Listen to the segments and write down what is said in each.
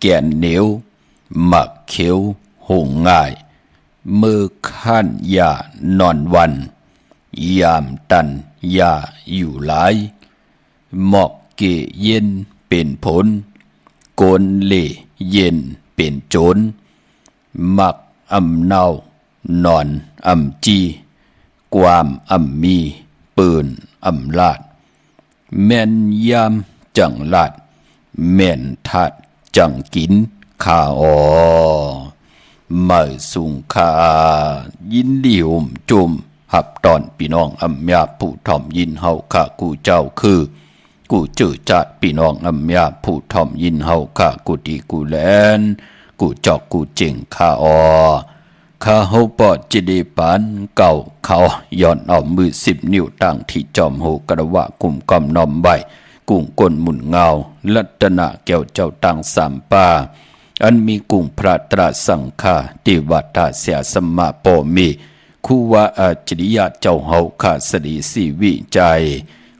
แก่นเหนียวหมักเขียวหงง่ายมือขั้นยานอนวันยามตันยาอยู่หลายหมอกเกเย็นเป็นผลโกนเล่เย็นเป็นโจรมักอำเนานอนอำจีความอำมีปืนอำลาดแม่นยามจังลาดแม่นทัดจังกินข้าไม่สุงคายินดีหุ่มจุมหับตอนพี่น้องอำยาผู้ถ่อมยินเฮาข้ากูเจ้าคือกูจื้อจัดพี่น้องอำยาผู้ถ่อมยินเฮาข้ากูดีกูแลนกูจอกกูเจ๋งข้าข้าเฮาปอดจิดีปานเก่าเขาย้อนเอามือ10 นิ้วตั้งที่จอมโหกระวะกลุ่มกำนอมใบกุ้งก้นหมุนเงาลัตนะแก้วเจ้าตังสามป่าอันมีกุ้งพระตราสังฆาติวัตตาเสียสมมาโปมีคู่ว่าอาจริยะเจ้าเฮาข้าสดีสีวิจัย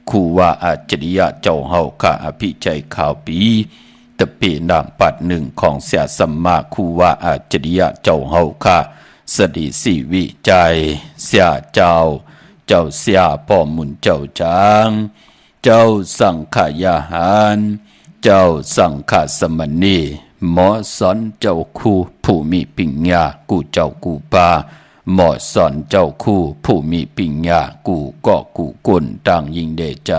คู่ว่าอาจริยะเจ้าเฮาข้าอภิชัยข่าวปีตะปีนางปัดหนึ่งของเสียสมมาคู่ว่าอาจริยะเจ้าเฮาข้าสดีสีวิจัยเสียเจ้าเสียป่อมุนเจ้าจางเจ้าสังขยาหารเจ้าสังฆสมณีหมอสอนเจ้าคู่ผู้มีปิญญากูเจ้ากูปาหมอสอนเจ้าคู่ผู้มีปิญญากูก็กูกุนต่างยิงเดใจ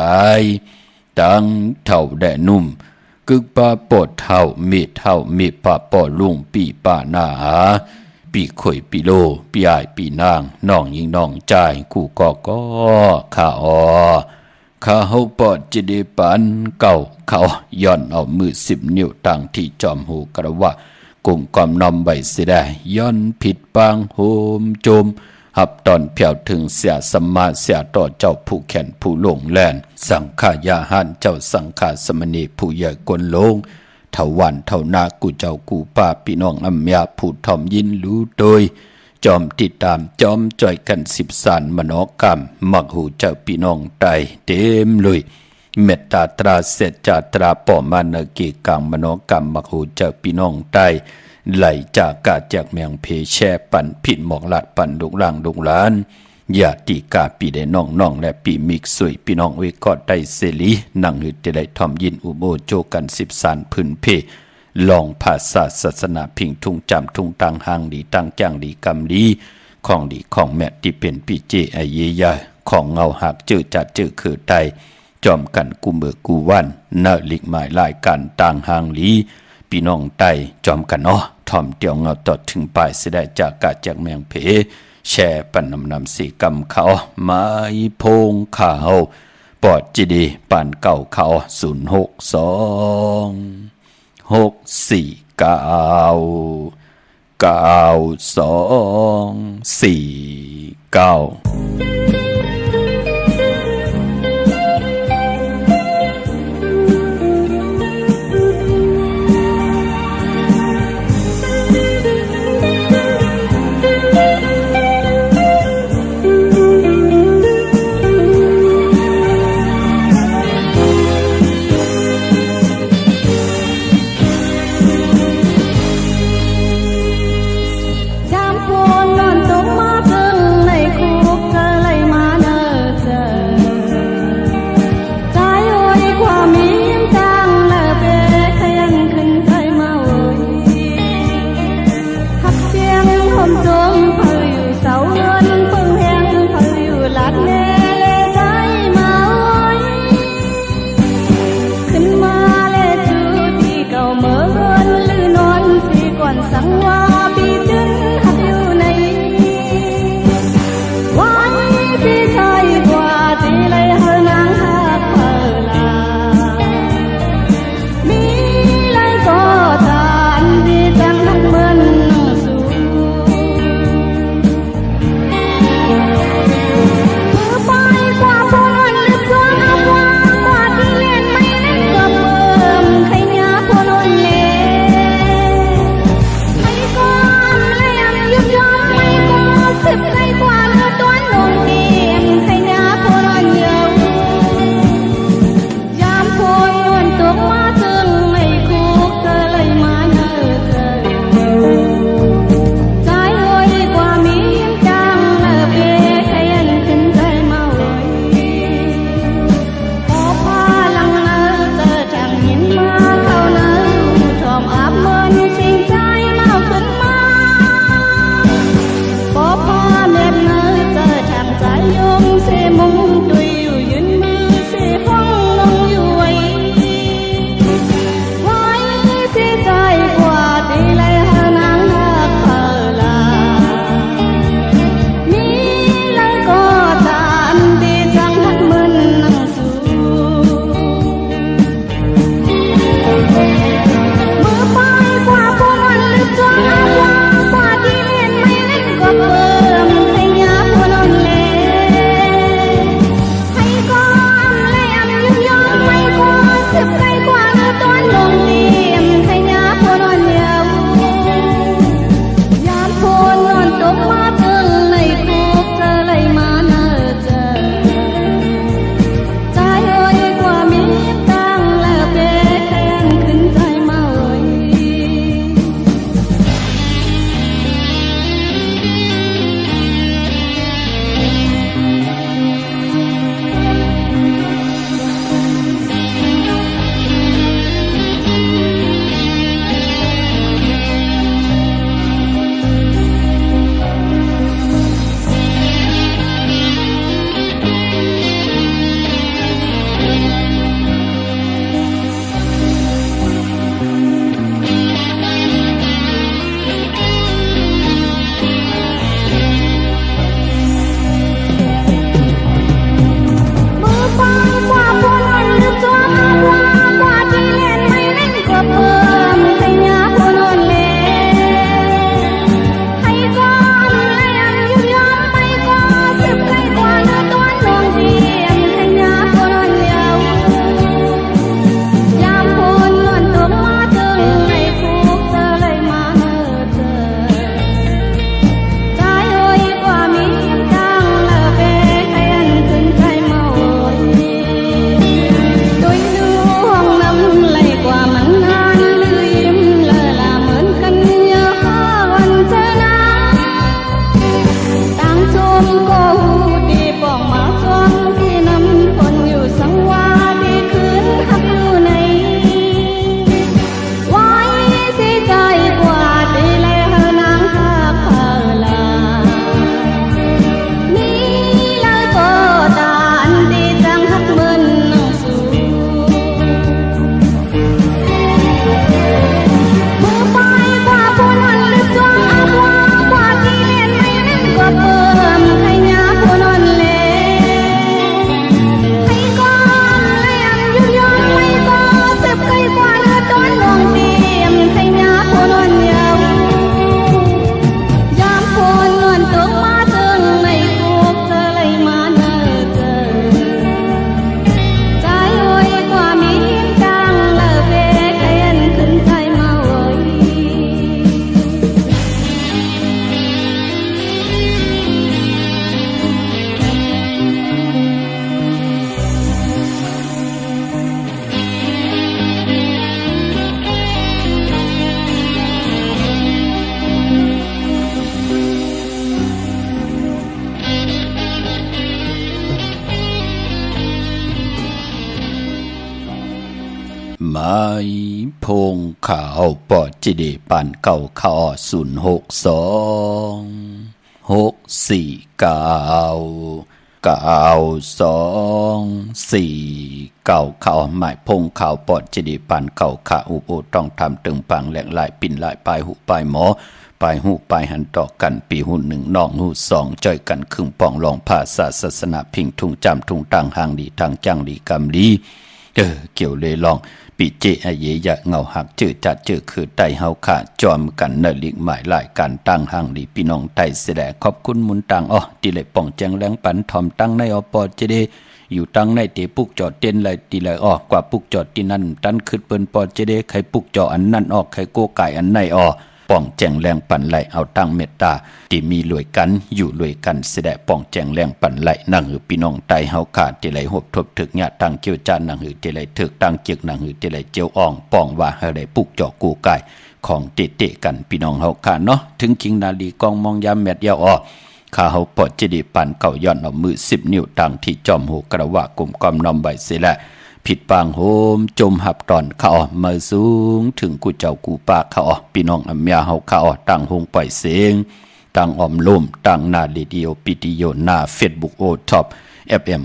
ตั้งเท่าแดนุ่มกึกปาปดเท่ามีเท่ามีปาปอลุงปีป่าหน้าปีข่อยปีโลปีอายปีนางน้องยิงน้องใจกูก็ข้าข้าเฮาปอดจิเดปันเก่าเขาย้อนเอามือ10 นิ้วตั้งที่จอมหูกระวะกุ่มความนอมใบเสียได้ย้อนผิดปางโหมโจมหับตอนเพียวถึงเสียสมมาเสียต่อเจ้าผู้แขนผู้ลงแลนสังขายาหันเจ้าสังขาสมณีผู้ใหญ่กวนลงเท่าวันเท่านากูเจ้ากูป้าพี่น้องอำยาผู้ทอมยินรู้โดยจอมติดตามจอมจ่อยกัน10 สานมโนกรรมมักหูเจ้าพี่น้องไตเต็มเลยเมตตาตราเสจาตราปอมานกีกังมโนกรรมมักหูเจ้าพี่น้องไตไหลจากกาจากเมียงเพแช่ปั่นผิดหมอกลัดปั่นดุกล่างดุกหลานญาติกาปีได้น้องและปีมิกสวยพี่น้องเวกอดได้เสลีนั่งหืดได้ทอมยินอุโมโจกัน10 สานพื้นเพลองภาษาศาสนาพิงทุ่งจำทุ่งตังหางดีตังจ้างดีกำดีของดีของแม่ที่เป็นปีเจไอเยยาของเงาหักจื้อจัดจื้อคือไตจอมกันกูเมือกูวันเนอลิกหมายลายกันต่างหางลีพี่น้องไตจอมกันทอมเตียวเงาตอดถึงปลายเสด็จจากกาจากเมียงเพแช่ปันนำสีกำเขาไม้พงข่าวปอดจีดีปานเก่าเขา0629249จามโพนนอนตกมาถึงในคุก ายพงข่าวปอจิเดปันเก่าข่าว062 649 ข่าวหมายพงข่าวปอดจิดีปันเก่าข่าอุโอต้องทำตึงปังแหลกหลายปิ่นหลายปลายหูปลายหมอปลายหูปลายหันต่อกันปีหุ่นหนึ่งน้องหูสองจ่อยกันครึ่งป่องลองภาษาศาสนาพิงทุงจำทุงตังหางดีทางจังดีกำลีเกี่ยวเลยลองปีเจอเยยะเงาหักเจอจัดเจอคือไตเฮาขาจอมกันเนลิกหมายหลายการตั้งหางดีพี่น้องไตเสดขอบคุณมุนตังที่เลยป่องแจงแรงปันทอมตั้งในปอเจเดอยู่ตั้งในเตปุกจอดเต้นเลยตีเลยกว่าปุกจอดที่นั่นตันขึ้นเปิ้นปอเจเดใครปุกจออันนั่นใครโกไก่อันไหนป่องแจงแรงปันไหลเอาตั้งเมตตาที่มีรวยกันอยู่รวยกันเสดป่องแจงแรงปันไหลนั่งหือพี่น้องไตเฮาขาดที่ไหลหบทบถึกญาตั้งเกี่ยวจานนั่งหือที่ไหลถึกตั้งเกียกนั่งหือที่ไหลเจียวอ่องป่องว่าให้ได้ปุกจอกูไก่ของเตะกันพี่น้องเฮาขาดเนาะถึงคิงนาลีกองมองยามแมดยาวข้าเฮาปอดจิดีปันเก่าย้อนเอามือ10 นิ้วตั้งที่จอมหูกระว่ากลุ่มกอมนอมใบเสละผิดปางโฮมจมหับตอนข้ามาสูงถึงกูเจ้ากูปากข้าพี่น้องอำยาเฮาข้าตั้งหงปล่อยเสียงตั้งออมลุ่มตั้งหน้าเรดิโอปิติโยหน้า Facebook โอท็อป FM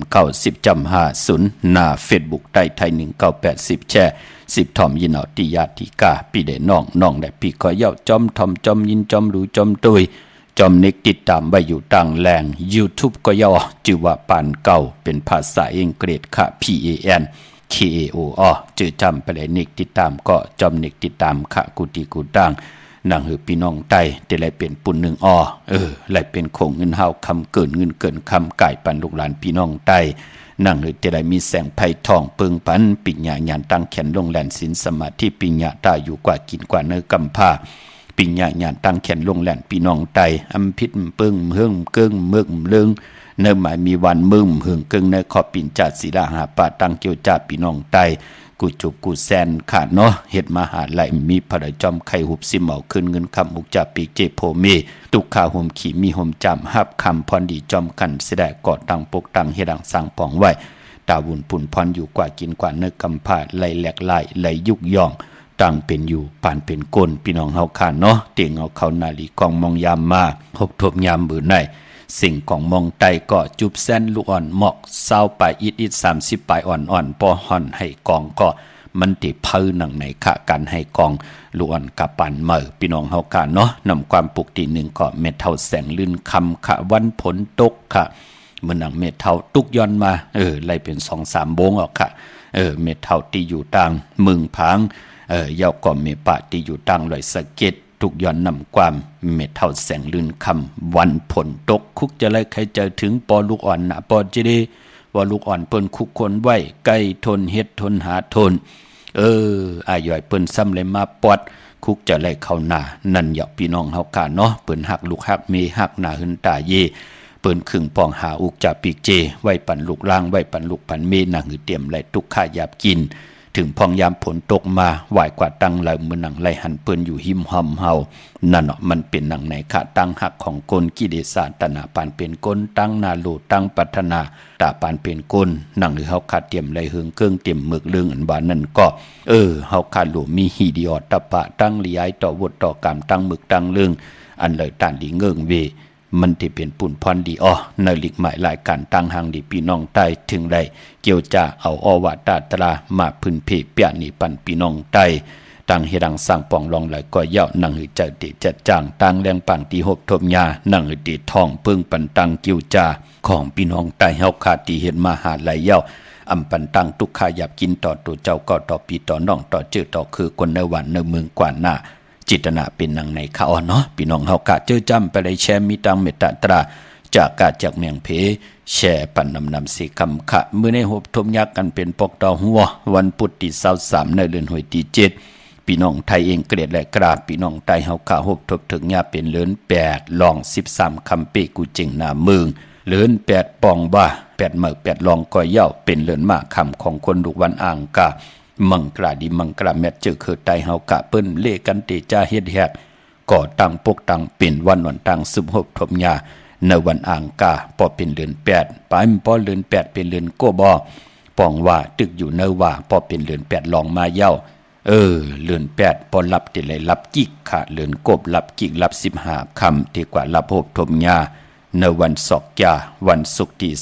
90.50หน้า Facebook ใต้ไทย1980แช่10ทอมยินเอาติยาติกาพี่ได้น้องได้พี่ก็เย้าจอมทอมจอมยินจอมรู้จอมตุยจอมนิกติดตามไว้อยู่ต่างแหล่ง YouTube ก็ย่อชื่อว่าปานเก่าเป็นภาษาอังกฤษค่ะ PANKAO จื่อจำไปเลยนิกติดตามก็จอมนิกติดตามค่ะกูตีกูตั้งนั่งหือพี่น้องไตแต่ไรเป็นปุ่นหนึ่งไรเป็นคงเงินเฮาคำเกินเงินเกินคำไก่ปันลูกหลานพี่น้องไตนั่งหือแต่ไรมีแสงไผ่ทองเปิงปันปิญญาญาณตั้งแขนลงแหลนศีลสมาธิปิญญาตาอยู่กว่ากินกว่าเนื้อกำผ้าปิญญาญาณตั้งแขนลงแหลนพี่น้องไตอำพิษเปิงเฮิงเกิงเมือกเลิงเนื้อหมายมีวันมึมเฮิงเกิงในขอบปิ่นจัดศิลาหาปาตั้งเกี่ยวจ่าพี่น้องไตกูจุบกูแซนขาดเนาะเฮ็ดมหาไหลมีพระจอมไข่หุบสิเหมาขึ้นเงินคำมุกจับปีเจโพเมตุกขาห่มขี่มีห่มจำหับคำพรดีจอมกันเสดกอดตังปกตังเฮดังสั่งปองไว้ตาบุญปุ่นพรอยู่กว่ากินกว่าเนื้อกำพาไหลแหลกไหลไหลยุกย่องตั้งเป็นอยู่ปานเป็นก้นพี่น้องเฮาขาดเนาะเตียงเอาเขานาลีกองมองยามมาพบทบยามบือในสิ่งของมองไตก็จุบแซนลูกอ่อนหมอกเศร้าไปอิด30 ปลายอ่อนปอห่อนให้กองก็มันติเพื้นหนังในขะการให้กองล้วนกับปันเมื่อพี่น้องเฮากันเนาะนำความปกติหนึ่งก็เม็ดเท่าแสงลื่นคำขะวันผลตกค่ะเมื่อหนังเม็ดเท่าตุกย้อนมาไล่เป็น2-3โบงออกค่ะเม็ดเท่าที่อยู่ต่างมึงพังยาวก็เมปะที่อยู่ต่างลอยสะเก็ดทุกย้อนนำความเม็ดเท่าแสงลื่นคำวันผลตกคุกจะไล่ใครเจอถึงปอลูกอ่อนนะปอจีดีว่าลูกอ่อนเปิ้นคุกคนไว้ไก่ทนเฮ็ดทนหาทนอายอยเปิ้นซ้ำเลยมาปอดคุกจะไล่เข้าหน้านั่นอย่าพี่น้องเฮากะเนาะเปิ้นหักลูกหักเมหักหน้าหึนตาเยเปิ้นครึ่งปองหาอุกจะปีกเจไว้ปันลูกล่างไว้ปันลูกปันเมหนังหือเตรียมไล่ทุกข้าหยาบกินถึงพองยามผลตกมาไหวกว่าตั้งไหลมือหนังไหลหันเปิ้นอยู่หิมหอมเฮานั่นเนาะมันเป็นหนังไหนค่ะตั้งหักของกลกิเลสตนาปานเป็นกลตั้งนาโลตั้งปัฒนาตาปานเป็นกลหนังหรือเฮาขาดเตรียมไหลเฮืองเครื่องเตรียมหมึกเรื่องอันบานั่นก็เฮาขาดหลูมีหีดีออตะปะตั้งลียายต่อวดต่อกรรมตั้งหมึกตั้งเรื่องอันเลยตานดีเงิงเวมันที่เป็นปุ่นพรดีในหลีกหมายหลายการตั้งหางดีพี่น้องใต้ถึงได้เกี่ยวจะเอาวาตาตรามาพื้นเพเปียนี่ปันพี่น้องใต้ตั้งเฮดังสร้างปองรองไหลก็เย่านั่งหือใจติจัดจ้างตั้งแรงปังตีหบทมยานั่งหือตีทองเพิ่งปันตังเกี่ยวจาของพี่น้องใต้เฮาขาดที่เห็นมาหาไหลเย่าอำปันตังทุกขาหยับกินต่อตัวเจ้าก็ต่อปีต่อน้องต่อจื้อต่อคือคนในวันในเมืองกว่าหน้าจิตนาเป็นนังในข้าเนาะพี่น้องเฮากะเจอจำไปได้แชร์มีตังเมตตาตราจากกาจากเมียงเพแชร์ปันนำสีคำขะเมื่อในหบทมยักกันเป็นปกต่อหัววันพุธที่23ในเดือนหวยที่7พี่น้องไทยเองเกลียดและกราบพี่น้องไทยเฮากะหบทบถึงยาเป็นเลือน8ลอง13คำเปกูจิงหน้าเมืองเลือน8ปองบ่า8หมึก8ลองก็เย่าเป็นเลือนมาคำของคนลูกวันอ่างกะมังกราดีมังกราแมทเจอคือไตเฮากะเปิ้นเลกันติจาเฮ็ดแฮกก่อตั้งปกตั้งเป็นวันวันตั้ง16ทมยาในวันอ่างกาพอเป็นเดือน8ปายพอเดือน8เป็นเดือนโกบ่ปองว่าตึกอยู่เนว่าพอเป็นเดือน8ลองมาเย้า เลือนแปดพอรับติเลยรับจิกขาเลือนกบรับจิกรับ15 คำที่กว่ารับโหบทมยาในวันศอกยาวันศุกร์ที่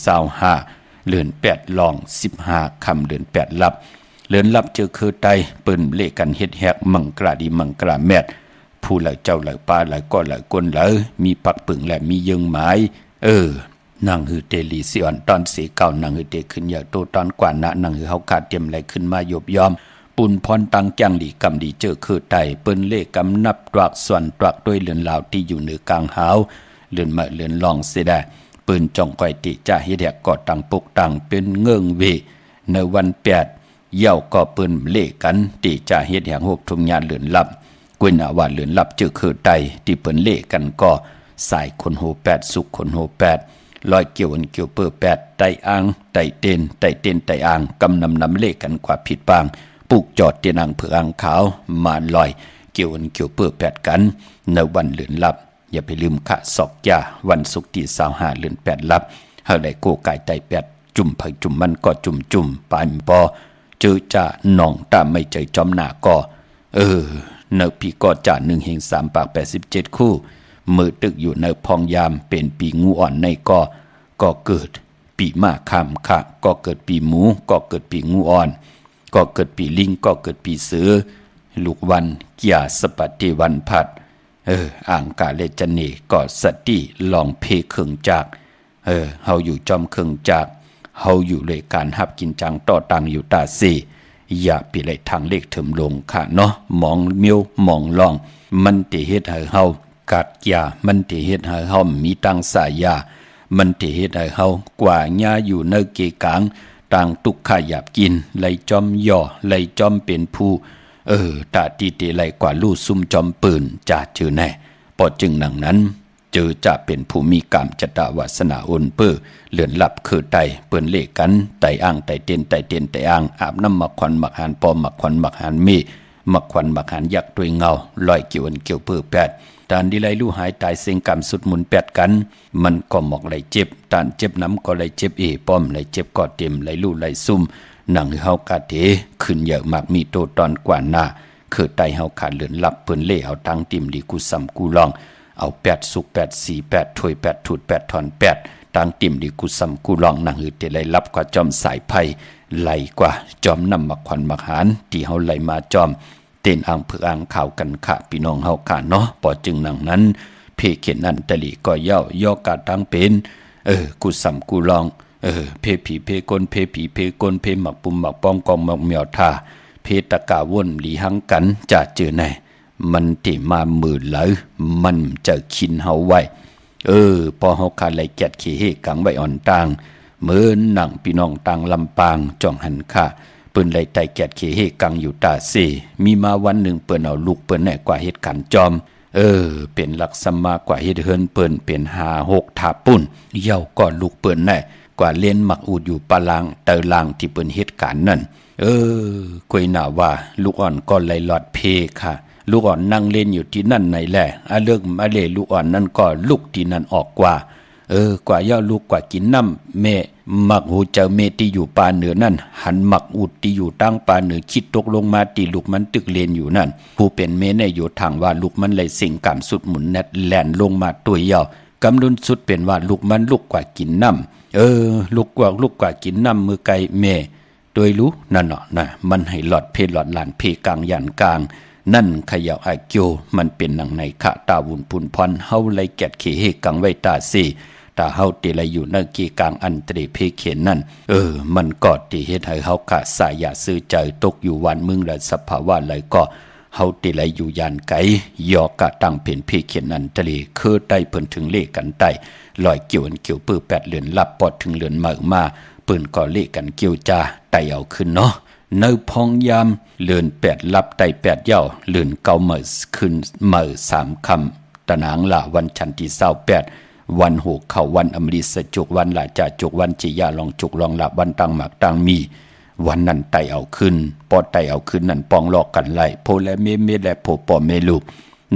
25เลือน8ลอง15 คำเลือน8รับเลือนรับเจอคือไตเปิ้นเลกันเฮ็ดแหกมังกราดีมังกราแมดผู้เหล่าเจ้าเหล่าป้าเหล่าก็เหล่ากนเหล่ามีปักปึงและมียึงหมายนางฮือเตลีสิอ่อนตอนสีเก่านางฮือเตขึ้นอยากโตตอนกว่านะนางฮือเฮาขาดเตรียมไหลขึ้นมายบยอมปุ่นพรตังจังดีกำดีเจอคือไตเปิ้นเลกำนับตรักส่วนตรักด้วยเลือนลาวที่อยู่เหนือกลางหาวเลือนมาเลือนลองเสียได้ปืนจ่องก้อยติจ่าเฮ็ดแหกกอดตังปุกตังเป็นเงื่องเวในวัน8เย่าก็ปืนเลกันติจ่าเฮ็ดแหกโหบทุมญาเลือนลับกวนว่าเลือนลับเจอคือไตที่เปิ้นเลกันก็สายคนโห8สุขคนโห8ลอยเกี่ยวอันเกี่ยวเปื้อ8ไตอ่างไตเต้นไตเต้นไตอ่างกำนำเลกันกว่าผิดบางปลูกจอดเตียนางเผืออ่างขาวมาลอยเกี่ยวอันเกี่ยวเปื้อ8กันในวันเลือนลับอย่าไปลืมขะศอกยาวันศุกร์ที่25เลือน8ลับเฮาได้โกกายไต8จุ่มไผจุ่มมันก็จุ่มปานปอเจอจ่าหนองตามไม่ใจจอมหน้าก็เนพี่ก็จ่า1 3 ปาก87คู่มือตึกอยู่ในพองยามเป็นปีงูอ่อนในก็เกิดปีมาคำค่ะก็เกิดปีหมูก็เกิดปีงูอ่อนก็เกิดปีลิงก็เกิดปีเสือลูกวันเกียสปฏิวันพัดอ่างกาเลจเนก็สติลองเพเคืองจากเฮาอยู่จอมเคืองจากเฮาอยู่เลยการหับกินจังต่อตังอยู่ตาซีอย่าปีเลยทางเลขเถิมลงค่ะเนาะมองเมียวมองลองมันติเฮ็ดให้เฮากาดยามันติเฮ็ดให้เฮามีตังสายามันติเฮ็ดให้เฮากว่าญาอยู่ในเกกางต่างตุกขหยาบกินไหลจอมย่อไหลจอมเป็นผู้ตาตีเตไหลกว่าลู่ซุ่มจอมปืนจ่าเจอแน่พอจึงหนังนั้นเจอจะเป็นผู้มีกรรมจตวาสนาอนเปื้อเลื่อนลับคือไตเปิ้นเลกันไตอ่างไตเต้นไตอ่างอาบน้ำมักควันมักหานปอมักควันมักหานมีมักควันมักหานยักษ์ด้วยเงาลอยเกี่ยวอันเกี่ยวเปื้อตานดีไหลลู่หายตายเสียงกรรมสุดหมุนกันมันก็หมอกไหลเจ็บตานเจ็บน้ำก็ไหลเจ็บป้อมไหลเจ็บก็เต็มไหลลู่ไหลซุ่มหนังเฮากาเถขึ้นเยอะมากมีโตตอนกว่าหน้าคือไตเฮาขาดเลือนลับเปิ้นเล่เอาตังติ่มดีกูซ้ำกูลองเอา8สุก8 4 8ถ้วย8ถุด8ถอน8ตังติ่มดีกูซ้ำกูลองหนังหือเตไหลลับกว่าจอมสายไผ่ไหลกว่าจอมน้ำมักควันมักหานที่เฮาไหลมาจอมเต้นอ่างเผืออ่างข่าวกันค่ะพี่น้องเฮาค่ะเนาะพอจึงหนังนั้นเพเขียนอันตลีก็ย่อกาตังเป็นกูซ้ำกูลองเพผีเพกนเพผีเพกนเพหมักปุ่มหมักป้องกองหมักเมียวท่าเพตะกาวนหลีหังกันจะเจอไหนมันติมามือเลยมันจะคินเฮาไว้พอเฮาขาดไหลแกดขี้เฮกังไว้อ่อนต่างเหมือนหนังพี่น้องต่างลำปางจ่องหันค่าเปิ้นไหลไตแกดขี้เฮกังอยู่ตาเซมีมาวันหนึ่งเปิ้นเอาลูกเปิ้นแน่กว่าเหตุการณ์จอมเป็นหลักสมากว่าเฮ็ดเฮินเปิ้นเป็น5-6ถาปุ่นเย่าก็ลูกเปิ้นแน่กว่าเล่นหมักอูดอยู่ปะลางเตอลางที่เปิ้นเหตุการณ์นั่นกวยหน้าว่าลูกอ่อนก็ไหลหลอดเพค่ะลูกอ่อนนั่งเล่นอยู่ที่นั่นไหนแหละเรื่องมาเลลูกอ่อนนั่นก็ลูกที่นั่นออกกว่ากว่าย่าลูกกว่ากินน้ำแม่หมักหูเจ้าเมที่อยู่ป่าเหนือนั่นหันหมักอุดที่อยู่ตั้งป่าเหนือคิดตกลงมาตีลูกมันตึกเลนอยู่นั่นผู้เป็นเมในอยู่ทางว่าลูกมันเลยสิ่งกรรมสุดหมุนแนดแล่นลงมาตัวเยาวกำลุนสุดเป็นว่าลูกมันลูกกว่ากินน้ำลูกกว่ากินน้ำมือไก่แม่โดยรู้นั่นเนาะนะมันให้หลอดเพหลอดหลานเพกลางยันกลางนั่นขยาวอาเกียวมันเป็นหนังในขะตาวุนพุนพรเฮาไลแกดเขเฮกังไว้ตาซีตาเฮาติไลอยู่ในกีกลางอันตรีเพเขนนั่นมันก็ติเฮ็ดให้เฮาขาดสายอย่าซื้อใจตกอยู่วันมึงและสภาวะไหลก็เฮาติไลอยู่ยานไกยอกะตั้งเป็นเพเขนอันตรีคือได้เพิ่นถึงเลขกันได้ลอยเกี่ยวอันเกี่ยวปื้อ8เลือนลับปอดถึงเลือนมาปืนก็เลขกันเกี่ยวจ้าไตเอาขึ้นเนาะในพองยามเลือน8ลับไต8เย้าเลือนเก่าเมื่อขึ้นเมื่อ3คำตะนางละวันชันที่28วันหูเข้าวันอมฤตจุกวันละจ่าจุกวันจิยาลองจุกลองละวันตังหมากตังมีวันนั้นไตเอาขึ้นปอไตเอาขึ้นนั่นปองลอกกันไล่โพและเมและโพปอเมลูก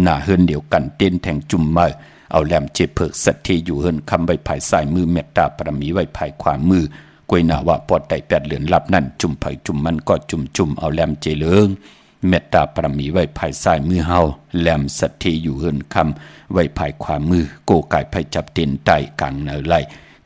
หน้าเฮือนเดียวกันเต้นแทงจุ่มมาเอาแหลมเจ็บเพิกสัตทีอยู่เฮินคำใบภายซ้ายมือเมตตาปรมีไว้ภายขวามือกวยหน้าว่าปอดไต8เลือนลับนั่นจุ่มไผจุ่มมันก็จุ่มเอาแหลมเจเลิง เมตตาปรมีไว้ภายซ้ายมือเฮาแหลมสัตทีอยู่เฮินคำไว้ภายขวามือโกกายไผจับเต็นใต้กลางเนอไหล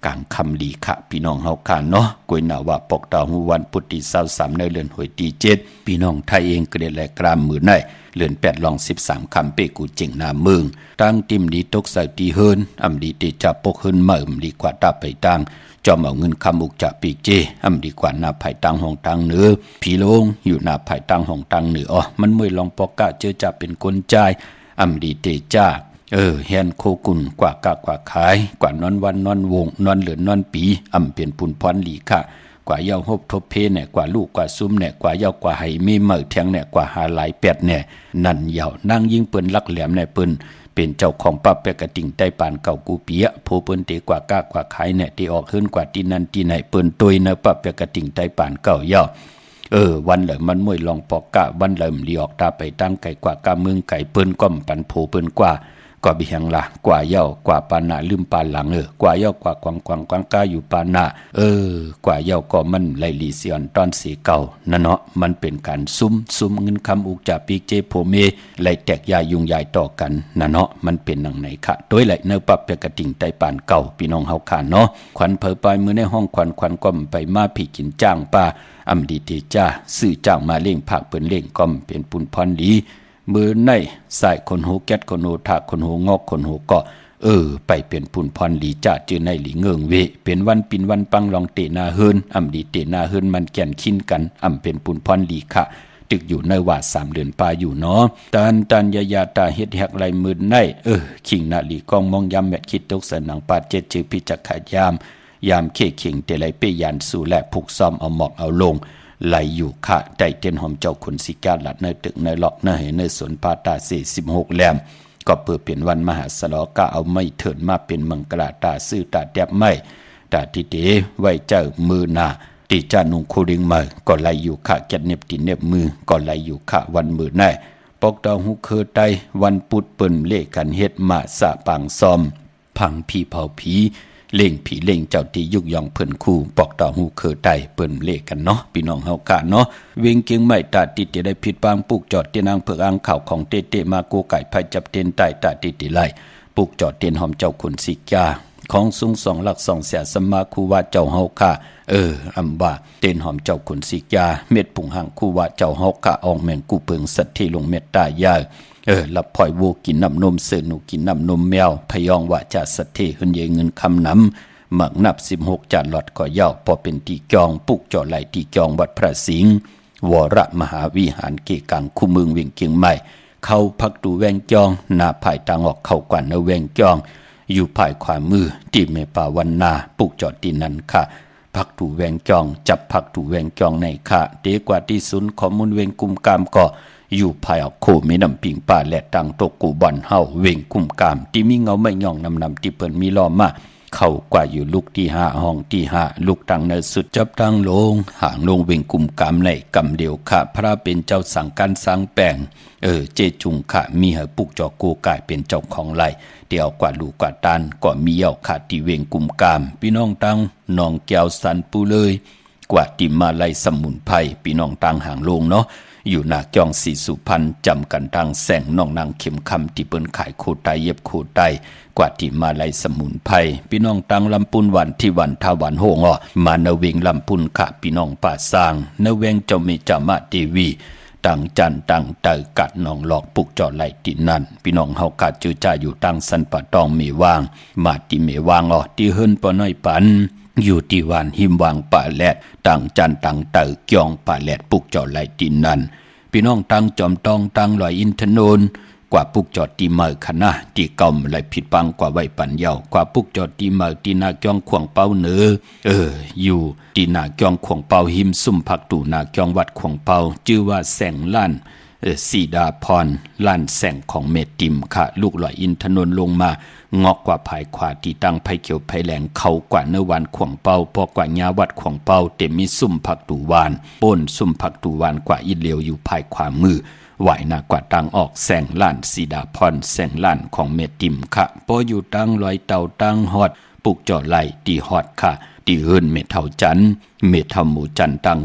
กลางคำลีขะพี่น้องเฮาคานเนาะกวยนาว่าปอกดาวหูวันพุทธิ23ในเดือนหวยตี7พี่น้องไทยเองก็ได้แลกรามมือในเดือน8ลอง13คำเปกูเจิงนาเมืองตั้งติมดีตกใส่ตีเฮินอำดีติจับปกเฮินเมิ่มดีกว่าตาไปตั้งจอมเอาเงินคำอุกจะปีกเจอำดีกว่าหน้าภายตังห้องตังเหนือผีโลงอยู่หน้าภายตังห้องตังเหนือมันมวยลองปอกกะเจอจะเป็นคนใจอำดีเตจ้าแฮนโคกุนกว่ากะกว่าขายกว่านอนวันนอนวงนอนเหลือนนอนปีอำเปลี่ยนปุนพรหลีค่ะกว่าเย้าฮบทบเพเนี่ยกว่าลูกกว่าซุ้มเนี่ยกว่าเย้ากว่าไหมีเหมือแทงเนี่ยกว่าหาหลายเป็ดเนี่ยนั่นเย้านั่งยิงปืนลักแหลมเนี่ยปืนเป็นเจ้าของปั๊บแปกระติ่งใต้ปานเก่ากูเปียโพเปิ้นเตกว่ากะกว่าขายเนี่ยที่ออกขึ้นกว่าที่นั่นที่ไหนเปิ้นตุยเนปั๊บแปกระติ่งใต้ปานเก่าเย้าวันเหลิมมันมวยลองปอกกะวันเหลิมลีออกตาไปตั้งไก่กว่ากะเมืองไก่เปิ้นก้มปันโพเปิ้นกว่าบิหังละกว่าเย้ากว่าปานาลืมปานหลังกว่าเย้ากว่ากวางกาอยู่ปานา กว่าเย้าก็มันไหลลีเสียนตอนสีเก่านั่นเนาะมันเป็นการซุ้มเงินคำอุกจ่าปีกเจโพเมไหลแตกยายุงยายต่อกันนั่นเนาะมันเป็นหนังไหนคะโดยไหลเนื้อปับเปกระติ่งไตปานเก่าพี่น้องเฮาขานเนาะขวัญเผอไปมือในห้องขวัญก้มไปมาผีกินจ้างป้าอำดีเตจ้าซื้อจ้างมาเล่งผักเปิ้นเล่งก้มเป็นปุนพรดีมือในใส่คนหูแก๊ดคนหูถากคนหูงอกคนหูก็ไปเป็นปุ่นพรหลีจ่าจือในหลีเงิงเวเป็นวันปินวันปังลองเตนาเฮินอำดีเตนาเฮินมันแก่นขินกันอำเป็นปุ่นพรหลีค่ะตึกอยู่ในว่า3เดือนปลาอยู่เนาะตันยาตาเฮ็ดแฮกไหลมือในขิงนาลีกองมองยามแมดคิดตกสนังปาเจ็ดจือพิจักขายามเคขิงเตไหลเปยานสู่และผูกซ้อมเอาหมอกเอาลงไหลอยู่ค่ะได้เต้นหอมเจ้าคุณสิกาหลัดในตึกในหลอกในในสวนปาตา46แหลมก็เปิดเปลี่ยนวันมหาสลอกะเอาไม่เถินมาเป็นมังกรตาซื่อตาแดบไม่ตาทิเดไว้เจ้ามือหน้าติจานุงโคริงมาก็ไหลอยู่ค่ะแกเน็บติเน็บมือก็ไหลอยู่ค่ะวันมือแน่ปอกดาวหุเคอไตวันปุดเปิ้นเลกันเฮ็ดมาสะปางซอมพังผีเผาผีเล่งผีเล่งเจ้าที่ยุกยองเพิ่นคู่ปอกต่อหูเคอไตเปิ้นเลกันเนาะพี่น้องเฮากะเนาะเวงเกียงไม่ตาติดได้ผิดปางปุกจอดเตียนางเผือกอ่างข่าวของเตมาโกไก่ไผจับเตียนใต้ตาติไลปุกจอดเตียนหอมเจ้าขุนสิกาของสูง2หลัก2เสียสมาคูว่าเจ้าเฮาค่ะอำว่าเตียนหอมเจ้าขุนสิกาเม็ดผงหางคูว่าเจ้าเฮาค่ะออกแม่งกูเพิงสัตว์ที่ลงเม็ดตายาลับพลอยโวกินน้ำนมเสือหนูกินน้ำนมแมวพยองว่าจะสัตว์ที่หึนเยเงินคำน้ำหมักนับ16จานหลอดก่อยาวพอเป็นตีจองปุกจ่อไหลตีจองวัดพระสิงห์วรมหาวิหารเกกังคู่เมืองเวียงเกียงใหม่เข้าพักดูแวงจองหน้าภายตางออกเข้ากว่าเนแวงจองอยู่ภายขวามือที่เมปาวันนาปุกจ่อตีนันค่ะพักดูแวงจองจับพักดูแวงจองในค่ะเดกว่าที่ศูนย์ข้อมูลเวงกุมกามก็อยู่ภายออกโคมีน้ำปิงป่าและตังตกกูบอนเฮาเวงกุมกามที่มีเงาไม่ย่องนำที่เปิ้นมีล้อมาเข้ากว่าอยู่ลูกที่5ห้องที่5ลูกตังในสุดจับตังลงห่างลงเวงกุมกามในกำเดียวค่ะพระเป็นเจ้าสั่งการสร้างแปลงเจจุงค่ะมีเหปุกจอกูกายเป็นเจ้าของไร่เดียวกว่าลูกกว่าตานก็มีเย่าค่ะที่เวงกุมกามพี่น้องตังน้องแก้วสันปูเลยกว่าที่มาไล่สมุนไพรพี่น้องตังห่างลงเนาะอยู่หน้าจองสีสุพรรณจำกันทางแสงน้องนางเข็มคำที่เปิ้นขายโคไตเย็บโคไตกว่าที่มาไล่สมุนไพรพี่น้องตังลำปุนวันที่วันทาวันโหงมาเนเวงลำปุนค่ะพี่น้องป่าสร้างเนเวงเจ้าเมจามาเทวีตังจันตังเตอกัดน้องหลอกปุกจอไหลตินั่นพี่น้องเฮากัดจือจ่าอยู่ตังสันปะตองเมวางมาที่เมวางที่เฮิรนปอน้อยปันอยู่ที่วานหิมวางป่าแลดตังจันตังเตอเกียงป่าแลดปุกจอไหลตินั่นพี่น้องตังจอมตองตังลอยอินทนนกว่าปุกจอดตีเมอคณะที่เก่าไหลผิดปังกว่าไว้ปันเยาวกว่าปุกจอดตีเมอตีนาจองขวงเป้าเหนืออยู่ตีนาจองขวงเป้าหิมซุ่มผักตูนาจองวัดขวงเป้าชื่อว่าแสงล้านสีดาพรล้านแสงของเมติมค่ะลูกลอยอินทนนลงมางอกกว่าภายขวาที่ตั้งไผเขียวไผแหลงเขากว่าเนื้อวานขวงเป้าพอกว่าญาวัดขวงเป้าเต็มมีซุ่มผักตูวานป้นซุ่มผักตูวานกว่าอินเลวอยู่ภายขวามือไหวหน้ากว่าตังออกแสงล้านสีดาพรแสงล้านของเมติมค่ะพออยู่ตังลอยเต่าตังฮอดปุกจ่อไหลตีฮอดค่ะ ตีเอิ้นเมเฒ่าจันเมเฒ่าหมู่จันตัง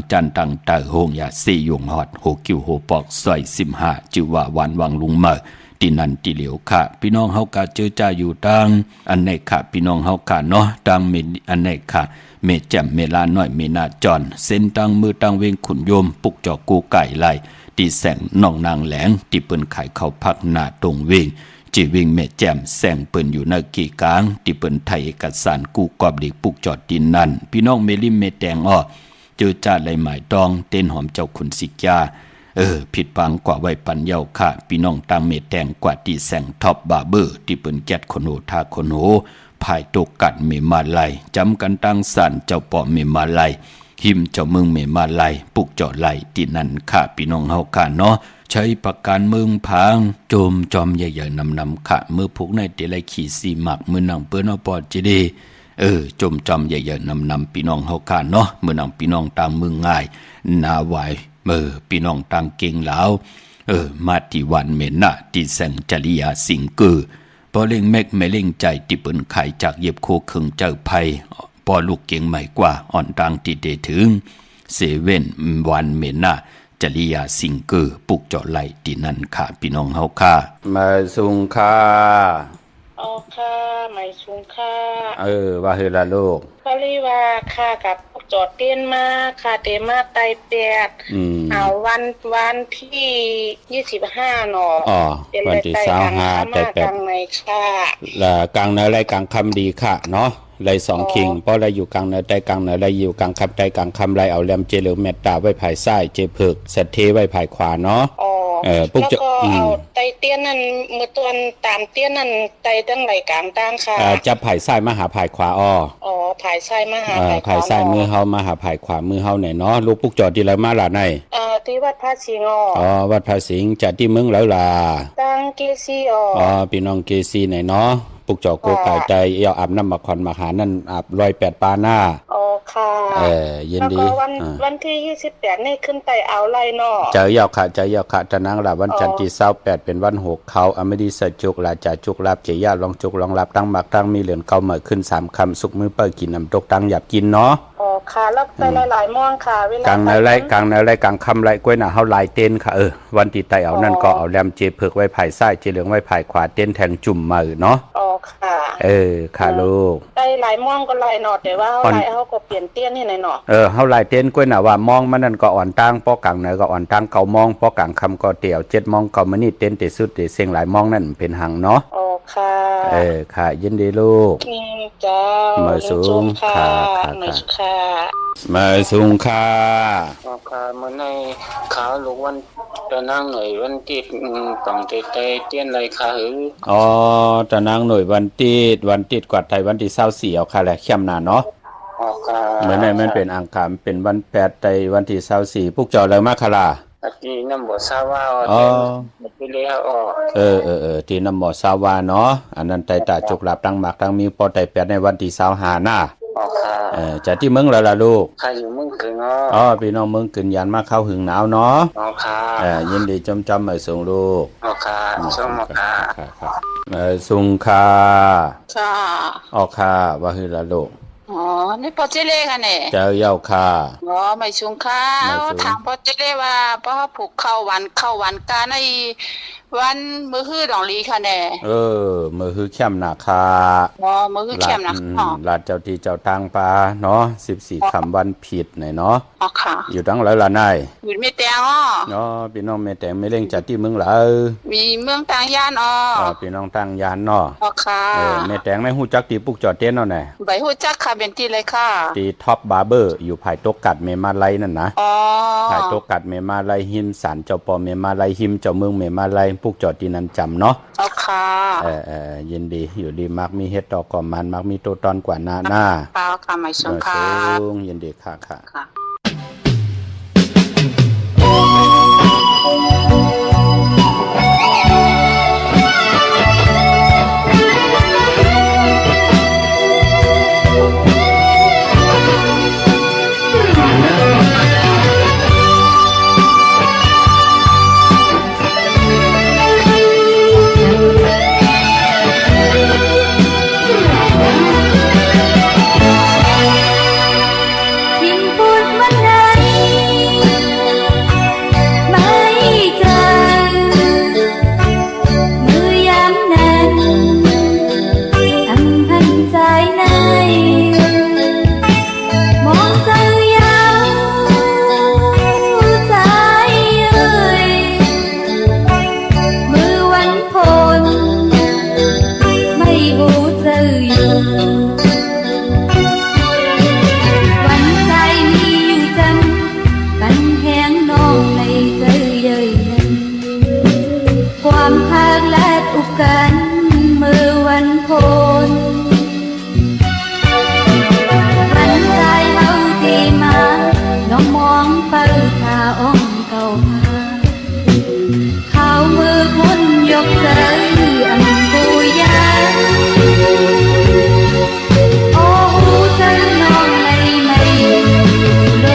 ตาโฮงยาซียงฮอดโฮกิวโฮปอกซอย15จือว่าวันวังลุงเมอตีนันตีเหลียวค่ะพี่น้องเฮากะเจอจ้าอยู่ตังอันไหนค่ะพี่น้องเฮากะเนาะตังเมอันไหนค่ะเมแจ่มเมลาน้อยเมนาจอนเส้นตังมือตังเวงขุนโยมปุกจอกูไก่ไหลตีแสงน้องนางแหลงตีเปิ้นไข่เข้าพักหน้าตรงเวงจีวิงเมแจ่มแสงเปิ้นอยู่ในกี่กลางตีเปิ้นไทยเอกสารกูกอบเด็กปุกจอดดินนั่นพี่น้องเมลิมเมแตงอ้อเจอจ้าไหลหมายตองเต้นหอมเจ้าขุนสิกยาผิดปังกว่าไว้ปันเยาค่ะพี่น้องตังเมแตงกว่าตีแสงท็อปบาร์เบอร์ที่เปิ้นแก๊ดคนโหทาคนโหภายตกกัดเมมาไลจำกันตั้งสันเจ้าปอเมมาไลหิมเจ้าเมืองเมมาไลปุกเจาะไลที่นั่นค่ะพี่น้องเฮาค่ะเนาะใช้ประการเมืองพังโจมจอมใหญ่ๆนำค่ะมือผูกในเตไลขี่สีหมักมือนางเปิ้นเอาปอดจิเดจมจอมใหญ่ๆนำพี่น้องเฮาค่ะเนาะมือนางพี่น้องตามเมืองง่ายนาไหวพี่น้องต่างเก่งแล้วมาที่วันเมนะที่แสงจริยาสิงเกอพอเล่งเมกไม่เล่งใจที่เปิ้นไข่จากเย็บโคครึ่งเจ้าภัยพอลูกเก่งใหม่กว่าอ่อนตังที่เดถึงเซเว่นวันเมนะจริยาสิงเกอปุกเจาะไหลที่นั่นค่ะพี่น้องเฮาค่ะมาสุงค่ะค่ะไม่สูงค่ะว่าเฮล่ะลูกก็เลยว่าค่ะกับจอดเต้นมาค่ะเตมาไตแปดเอาวันที่25เนาะวันที่25แต่กลางในค่ะละกลางในไรกลางคำดีค่ะเนาะไร2คิงเพราะไรอยู่กลางในใต้กลางในไรอยู่กลางคำใต้กลางคำไรเอาแลมเจเหลือเมตตาไว้ภายซ้ายเจเพิกสัตเทไว้ภายขวาเนาะปุ๊กจะเอาไตเตี้ยนนั่นเมื่อตอนตามเตี้ยนนั่นไตตั้งไหลกลางตั้งค่ะจะภายซ้ายมาหาภายขวาภายซ้ายมาหาภายซ้ายมือเฮามาหาภายขวามือเฮาเนี่ยเนาะลูกปุ๊กจอดที่ไรมาล่ะในที่วัดพระสิงห์วัดพระสิงห์จัดที่เมืองแล้วล่ะตั้งเกซีพี่น้องเกซีไหนเนาะปุกจอโกกายใจเอวอาบน้ำมาคอนมาหานั่นอาบ108ปาหน้าค่ะยินดีแล้วก็วันที่28นี่ขึ้นไปเอาไรเนาะเจอยาวค่ะตะนางล่ะวันจันทร์ที่28เป็นวัน6เขาอมดีสจุกลาจาจุกลาบเจียลองจุกลองลาบตั้งมักตั้งมีเหลือนเก่าเหมือขึ้น3คำสุกมือเปิ้กินน้ำตกตั้งหยับกินเนาะค่ะแล้วไปหลายๆม่วงค่ะเวลากลางในไรกลางคำไรกล้วยหน้าเฮาลายเต้นค่ะวันที่ไตเอานั่นก็เอาแลมเจเพิกไว้ภายซ้ายเจเหลืองไว้ภายขวาเต้นแทงจุ่มมือเนาะค่ะค่ะลูกไปหลายม่วงก็หลายหนอแต่ว่าเฮาหลายเฮาก็เปลี่ยนเตี้ยนนี่หน่อยเนาะเฮาลายเต้นกล้วยหน้าว่ามองมันนั่นก็อ่อนตั้งป้อกลางเหนือก็อ่อนตั้งเก่ามองป้อกลางคำก็เตี่ยว7มองเก่ามื้อนี้เต้นเตสุดเตเสียงหลายมองนั่นเป็นหังเนาะค่ะค่ะยินดีลูกเจ้ามาสูงค่ะมาสูงค่ะค่ะมื้อในขาลูกวันตะนางหน่อยวันติดต้องเตเตี้ยนไรค่ะตะนางหน่อยวันติดกว่าไทยวันที่24เอาค่ะแหละเข้มหน้าเนาะเหมือนในมันเป็นอังคารเป็นวัน8ไตวันที่24พวกเจ้าเลยมาค่ะล่ะที่น้ำบ่ซาวาไปเลยที่น้ำบ่ซาวาเนาะอันนั้นไตตาจุกหลับตั้งหมักตั้งมีปอไต8ในวันที่25น่ะจะที่เมืองแล้วล่ะลูกค่ะอยู่เมืองกึ่งพี่น้องเมืองกึ่งยันมาเข้าหึงหนาวเนาะค่ะยินดีจำมาส่งลูกค่ะส่งค่ะส่งค่ะค่ะว่าคือล่ะลูกนี่พอเจเล่ค่ะเนี่ยเจ้าเย้าค่ะไม่ชุงค่ะถามพอเจเล่ว่าเพราะผูกเข้าวันกาในวันมือฮื้อดองลีค่ะเนี่ยมือฮื้อเข้มหนักค่ะมือฮื้อเข้มหนักลาดเจ้าที่เจ้าทางปลาเนาะ14คำวันผิดหน่อยเนาะค่ะอยู่ทั้งหลายละนายอยู่ไม่แตงพี่น้องไม่แตงไม่เล่งจัดที่เมืองหลามีเมืองต่างย่านพี่น้องต่างย่านเนาะค่ะไม่แตงไม่ฮู้จักที่ปุกจอดเต้นเนาะแน่ใบฮู้จักค่ะเป็นที่เลยค่ะที่ท็อปบาร์เบอร์อยู่ภายโต๊ะกัดเมมาไลนั่นนะภายโต๊ะกัดเมมาไลหิมศาลเจ้าปอเมมาไลหิมเจ้าเมืองเมมาไลปุกจอดที่นั้นจำเนาะค่ะยินดีอยู่ดีมักมีเฮ็ดดอกก่อมันมักมีตัวตอนกว่าหน้าค่ะไม่สงค่ะยินดีค่ะ ออยู่วันใจมีอยู่จำกันแหงน้องในใจเย้ยนั้นความภาคและอุกกันเมื่อวันโพนวันใจเฮาที่มาน้องมองเปิดทาอ่องเก่าพาเขามือพ้นยกใจอันกูยาโอ้หูใจน้องไม่เลยใจ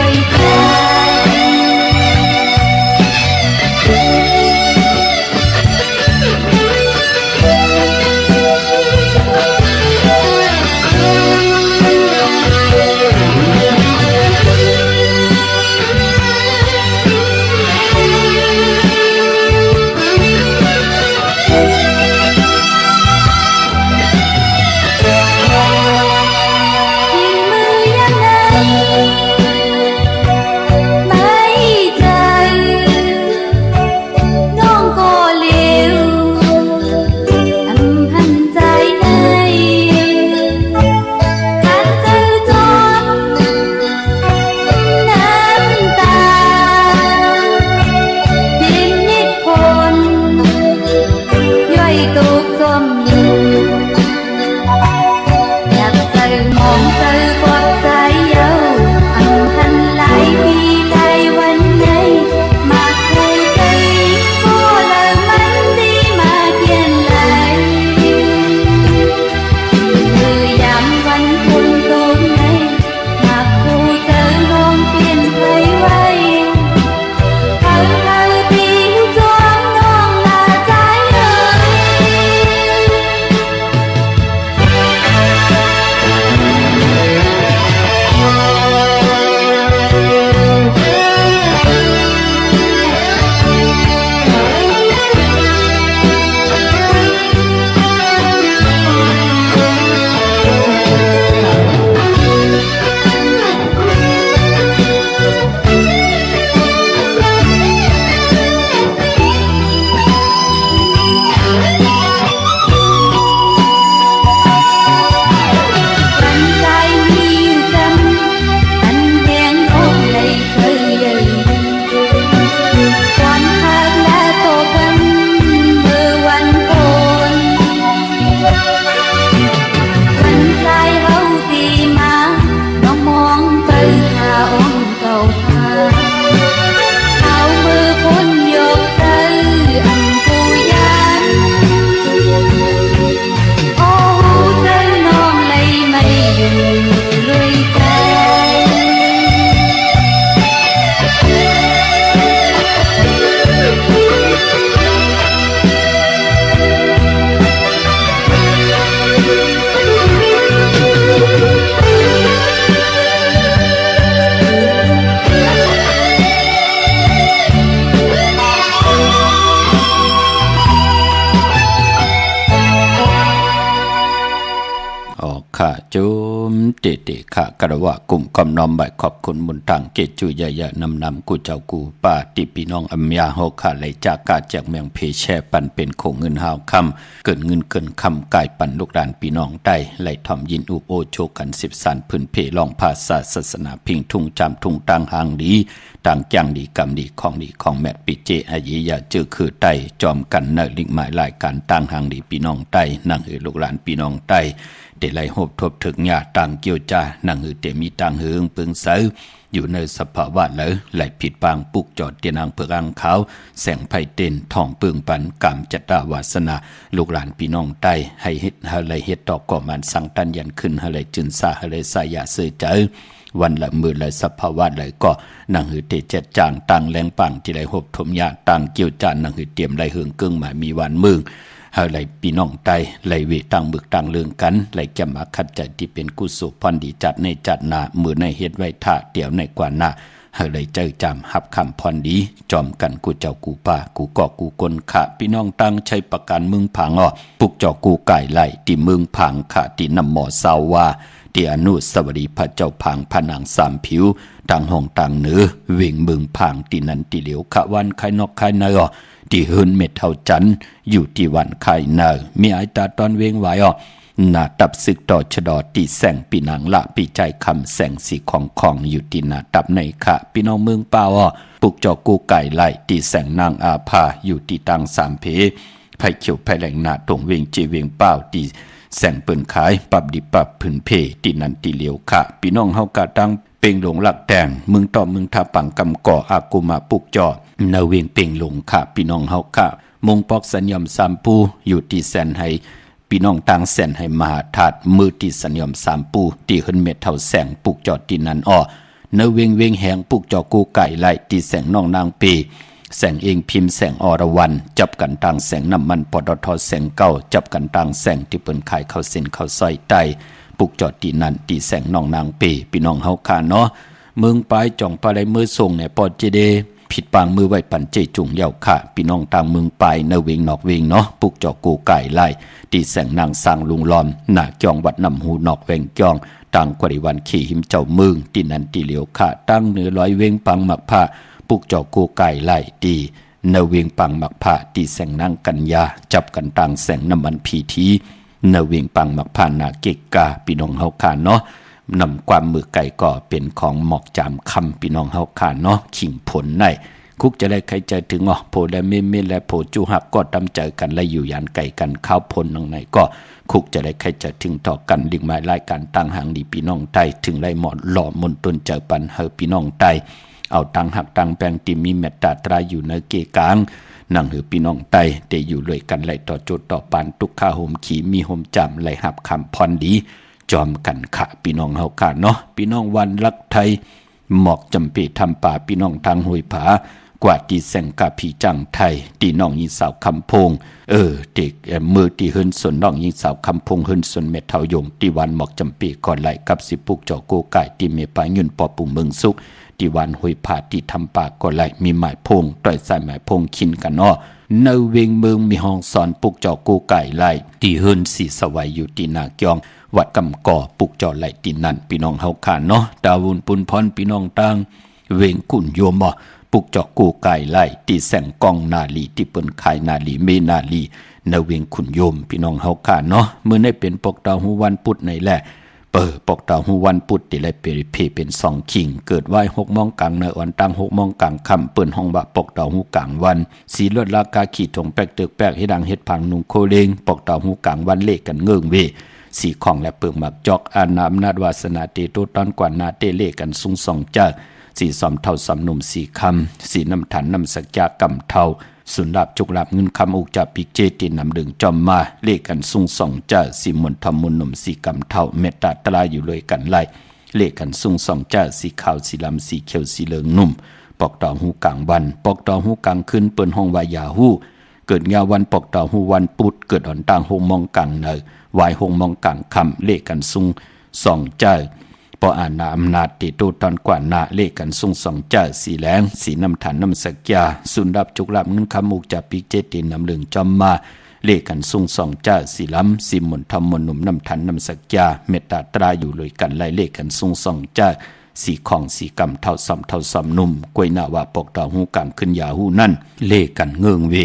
ข้าจุมเตเตข้ากระวะกลุ่มกำนอมใบขอบคุณมุนตังเกจุยยะนำกูเจ้ากูป้าติปีน้องอัมยาโฮข้าไหลจากกาจากเมืองเพแช่ปันเป็นโคเงินหาวคำเกินเงินเกินคำกายปันลูกหลานปีน้องได้ไหลทอมยินอุโอโชกัน10สันพื้นเพลองภาษาศาสนาพิงทุ่งจำทุ่งตังหางดีต่างจังดีกรรมดีของแมทปิเจอายิยาเจอคือไตจอมกันเนลิงหมายรายการต่างหางดีปีน้องไตนั่งหือลูกหลานปีน้องไตเดลัยหบทบถึงญาต่างเกี่ยวจานั่งหือเตมีต่างหืงเปิงเสออยู่ในสภาวะเลยไหลผิดบางปุกจอดเตียนางเพื่อรังเขาแสงไผ่เต้นทองเปิงปันกามจัตตาวาสนาลูกหลานพี่น้องใต้ให้เฮ็ดอะไรเฮ็ดต่อก่อมันสังตันยันขึ้นอะไรจึนซาอะไรสายาเสือเจอวันละมือละสภาวะเลยก็นั่งหือเตเจ็ดจางต่างแรงปังที่ไหลหบทมยาต่างเกี่ยวจานนั่งหือเตรียมไหลเหืองกึ่งหมายมีวันมึงเฮาไหลพี่น้องใต้ไหลเวต่างบึกต่างเลืองกันไหลจำมาคัดใจที่เป็นกุศลพรดีจัดในจัดนามือในเฮ็ดไว้ท่าเดี่ยวในกว่าหน้าเฮาเลยเจอจำหับคำพรดีจอมกันกูเจ้ากูป่ากูก่อกูกลขะพี่น้องตั้งใช้ประกันมึงผังอ้อปุกเจ้ากูไก่ไหลที่มึงผังขะที่นำหมอสาวว่าที่อนุสวรีพระเจ้าผังผนังสามผิวต่างห้องต่างเหนือวิ่งมึงผังที่นั้นที่เหลียวขะวันไข่นอกไข่ในอ้อที่หืนเม็ดเท่าจันอยู่ที่วันไข่เนอมีไอตาตอนเวงไหวอ่ะ หน้าตับศึกต่อชะดอตีแสงปีนางละปีใจคำแสงสีของอยู่ที่หน้าตับในค่ะพี่น้องเมืองป่าวปุกจอกูไก่ไล่ตีแสงนางอาภาอยู่ที่ตังสามเพไผ่เขียวไผ่แหลงหน้าตรงเวงเจเวงเป้าตีแสงเปิ่นขายปรับดิปรับผืนเพตีนันตีเหลียวค่ะพี่น้องเฮากะตังเป่งหลงหลักแดงมึงต่อมึงทาปังกำก่ออากุมาปุกจอนาเวงเป่งหลงค่ะพี่น้องเฮาค่ะมงปอกสัญญมสามปูอยู่ที่แสนให้พี่น้องต่างแสนให้มหาธาตุมือที่สัญญมสามปูที่ขึ้นเม็ดเท่าแสงปุกจอที่นั้นเนเวงแหงปุกจอกูไก่ไล่ที่แสงน้องนางปีแสงเองพิมพ์แสงอรวรรณจับกันต่างแสงน้ำมันปตทแสงเก่าจับกันต่างแสงที่เปิ้นขายเข้าเส้นเข้าซอยไตปุกจอที่นั้นที่แสงน้องนางปีพี่น้องเฮาค่ะเนาะเมืองปลายจ่องปลายมือส่งเนี่ยปอดเจเดผิดปางมือไว้ปันเจจุงเย่าค่ะพี่น้องต่างเมืองปลายเนเวงนอกเวงเนาะปุกจอกูไก่ไล่ที่แสงนางสร้างลุงล้อมหน้าจองวัดนำหูนอกแวงจองต่างกว่าวันขี่หิมเจ้าเมืองที่นั้นที่เหลียวค่ะตั้งเหนือร้อยเวงปังหมักผ้าปุกจอกูไก่ไล่ดีเนเวงปังหมักผ้าตีแสงนางกัญญาจับกันต่างแสงน้ำมันพีทีเนเวงปังหมักผ้านาเกกาพี่น้องเฮาค่ะเนาะนำความมือไก่ก่อเป็นของหมอกจามคำพี่น้องเฮาค่ะเนาะขิงผลในคุกจะได้ใครใจถึงโพและเมและโพจูหักก็ตำใจกันและอยู่ยันไก่กันข้าวพลนังในก็คุกจะได้ใครจะถึงต่อกันลิงไม้รายการตั้งหางดีพี่น้องไตถึงไรหมอดหล่อมนต้นเจอปันเฮอพี่น้องไตเอาตังหักตังแปลงติมีเมตตาตราอยู่ในเกกางนั่งหือพี่น้องไตแต่อยู่เลยกันไล่ต่อโจทต่อปานตุกข้าโฮมขี่มีโฮมจำไล่หับคำพรดีจอมกันขะพี่น้องเฮาค่ะเนาะพี่น้องวันรักไทยหมอกจำปีทำป่าพี่น้องทางห้วยผากว่าตีแสงกาผีจังไทยตีน้องยิงสาวคำพงเด็กมือตีเฮินส่วนน้องยิงสาวคำพงเฮินส่วนเม็ดเทายงตีวันหมอกจำปีก่อนไหลกับสิปุกจอโกไก่ตีเมปายุนปอปุ่มเมืองสุกตีวันห้วยผาตีทำป่าก่อนไหลมีหมายพงต่อยสายหมายพงคินกันเนเวงเมืองมีห้องสอนปุกจอโกไก่ไหลตีเฮินสีสวัยอยู่ตีนาเกียงวัดกำก่อปุกจอไหลตีนันพี่น้องเฮาขาเนาะดาวุนปุนพรพี่น้องตังเวงกุ่นโยมปุกจอกกูไก่ไล่ตีแสงกองนาลีที่เปิ้นขายนาลีเมนาลีเนเวงขุนโยมพี่น้องเฮาค่ะเนาะมื้อนี้เป็นปกดาวฮูวันพุธในแหละปกดาวฮูวันพุธที่ไรเป็น2คิงเกิดไว้6โมงกลางในวันตั้ง6โมงกลางค่ำเปิ้นห้องว่าปกดาวฮูกลางวันสีลวดลากาขีถงแปกตึกแปกให้ดังเฮ็ดพังนุงโคเลงปกดาวฮูกลางวันเลขกันเงิงเวสีของและเปิงหมักจอกอาณาอำนาจวาสนาเตโตตอนกว่านาเตเลกันสุงสองจ้าสีสอมเท่าสำนุ่มสีคำสีน้ำฐานน้ำสักยากำเท่าสุนลาบจุกลาบเงินคำอุกจับปิกเจตินำดึงจอมมาเลขกันสุงสองจ้าสีมนทำมุนหนุ่มสีกำเท่าเมตตาตราอยู่เลยกันไล่เลขกันสุงสองจ้าสีขาวสีลำสีเขียวสีเหลืองนุ่มปอกต่อหูกลางวันปอกต่อหูกลางคืนเปิ้นห้องวายาหูเกิดยาวันปอกต่อหูวันปุดเกิดอ่อนต่างหงมองกลางเนอวายหงมองกลางคำเลขกันสุงสองจ้าพออ่านนาอำนาจติตูตอนกว่านาเลขกันสุงสองจ้าสีแหลงสีน้ำฐานน้ำสักยาสุนดับจุกลับเงินคำมุกจับปีเจตินน้ำเหลืองจอมมาเลขกันสุงสองจ้าสีล้ำสีมนทำมนหนุ่มน้ำฐานน้ำสักยาเมตตาตราอยู่เลยกันไล่เลขกันสุงสองจ้าสีของสีกำเท่าซ้ำนุ่มกวยหน้าว่าปกดาวหูกลางขึ้นยาหูนั่นเลขกันเงิงเว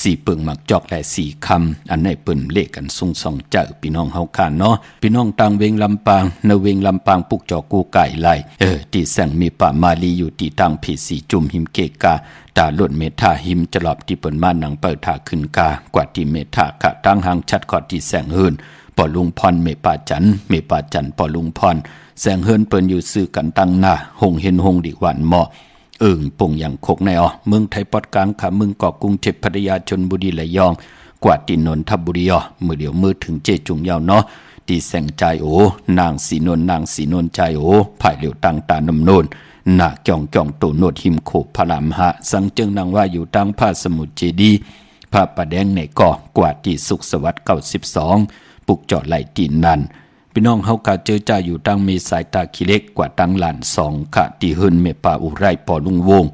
สีเปิงหมักจอกและสีคำอันไหนเปิ่นเลขกันสุงสองเจ้าพี่น้องเฮาค่ะเนาะพี่น้องต่างเวงลำปางเนเวงลำปางปุกจอกูไก่ไล่ที่แสงมีป่ามาลีอยู่ที่ต่างผีสีจุ่มหิมเกกาตาล้นเมธาหิมจลอบที่เปิ่นมาหนังเปิดถาขึ้นกากว่าที่เมธาค่ะตั้งหางชัดกอดที่แสงเฮินปอลุงพรเมป่าจันปอลุงพรแสงเฮินเปิ้นอยู่ซื้อกันตั้งหน้าหงเห็นหงดีหวานเหมาะปุ่งอย่างคกในเมืองไทยปอดกลางขาเมืองเกาะกรุงเทพพัทยาชลบุรีระยองกว่าตินนทบุรีมือเดียวมือถึงเจจุงยาวเนาะตีแสงใจนางสีนนใจภายเหลียวตังตานำโนนหน้าจ่องโตโนดหิมโขพลามหะสังจึงนางว่าอยู่ตั้งผ้าสมุทรเจดีผ้าประแดงในเกาะกว่าที่สุขสวัสดิ์92ปุกจอดไหลตีนนันพี่น้องเฮากะเจอจ่าอยู่ตั้งมีสายตาขี้เล็กกว่าตั้งหลาน2ค่ะที่เฮินเมป่าอุไรปอลุงวง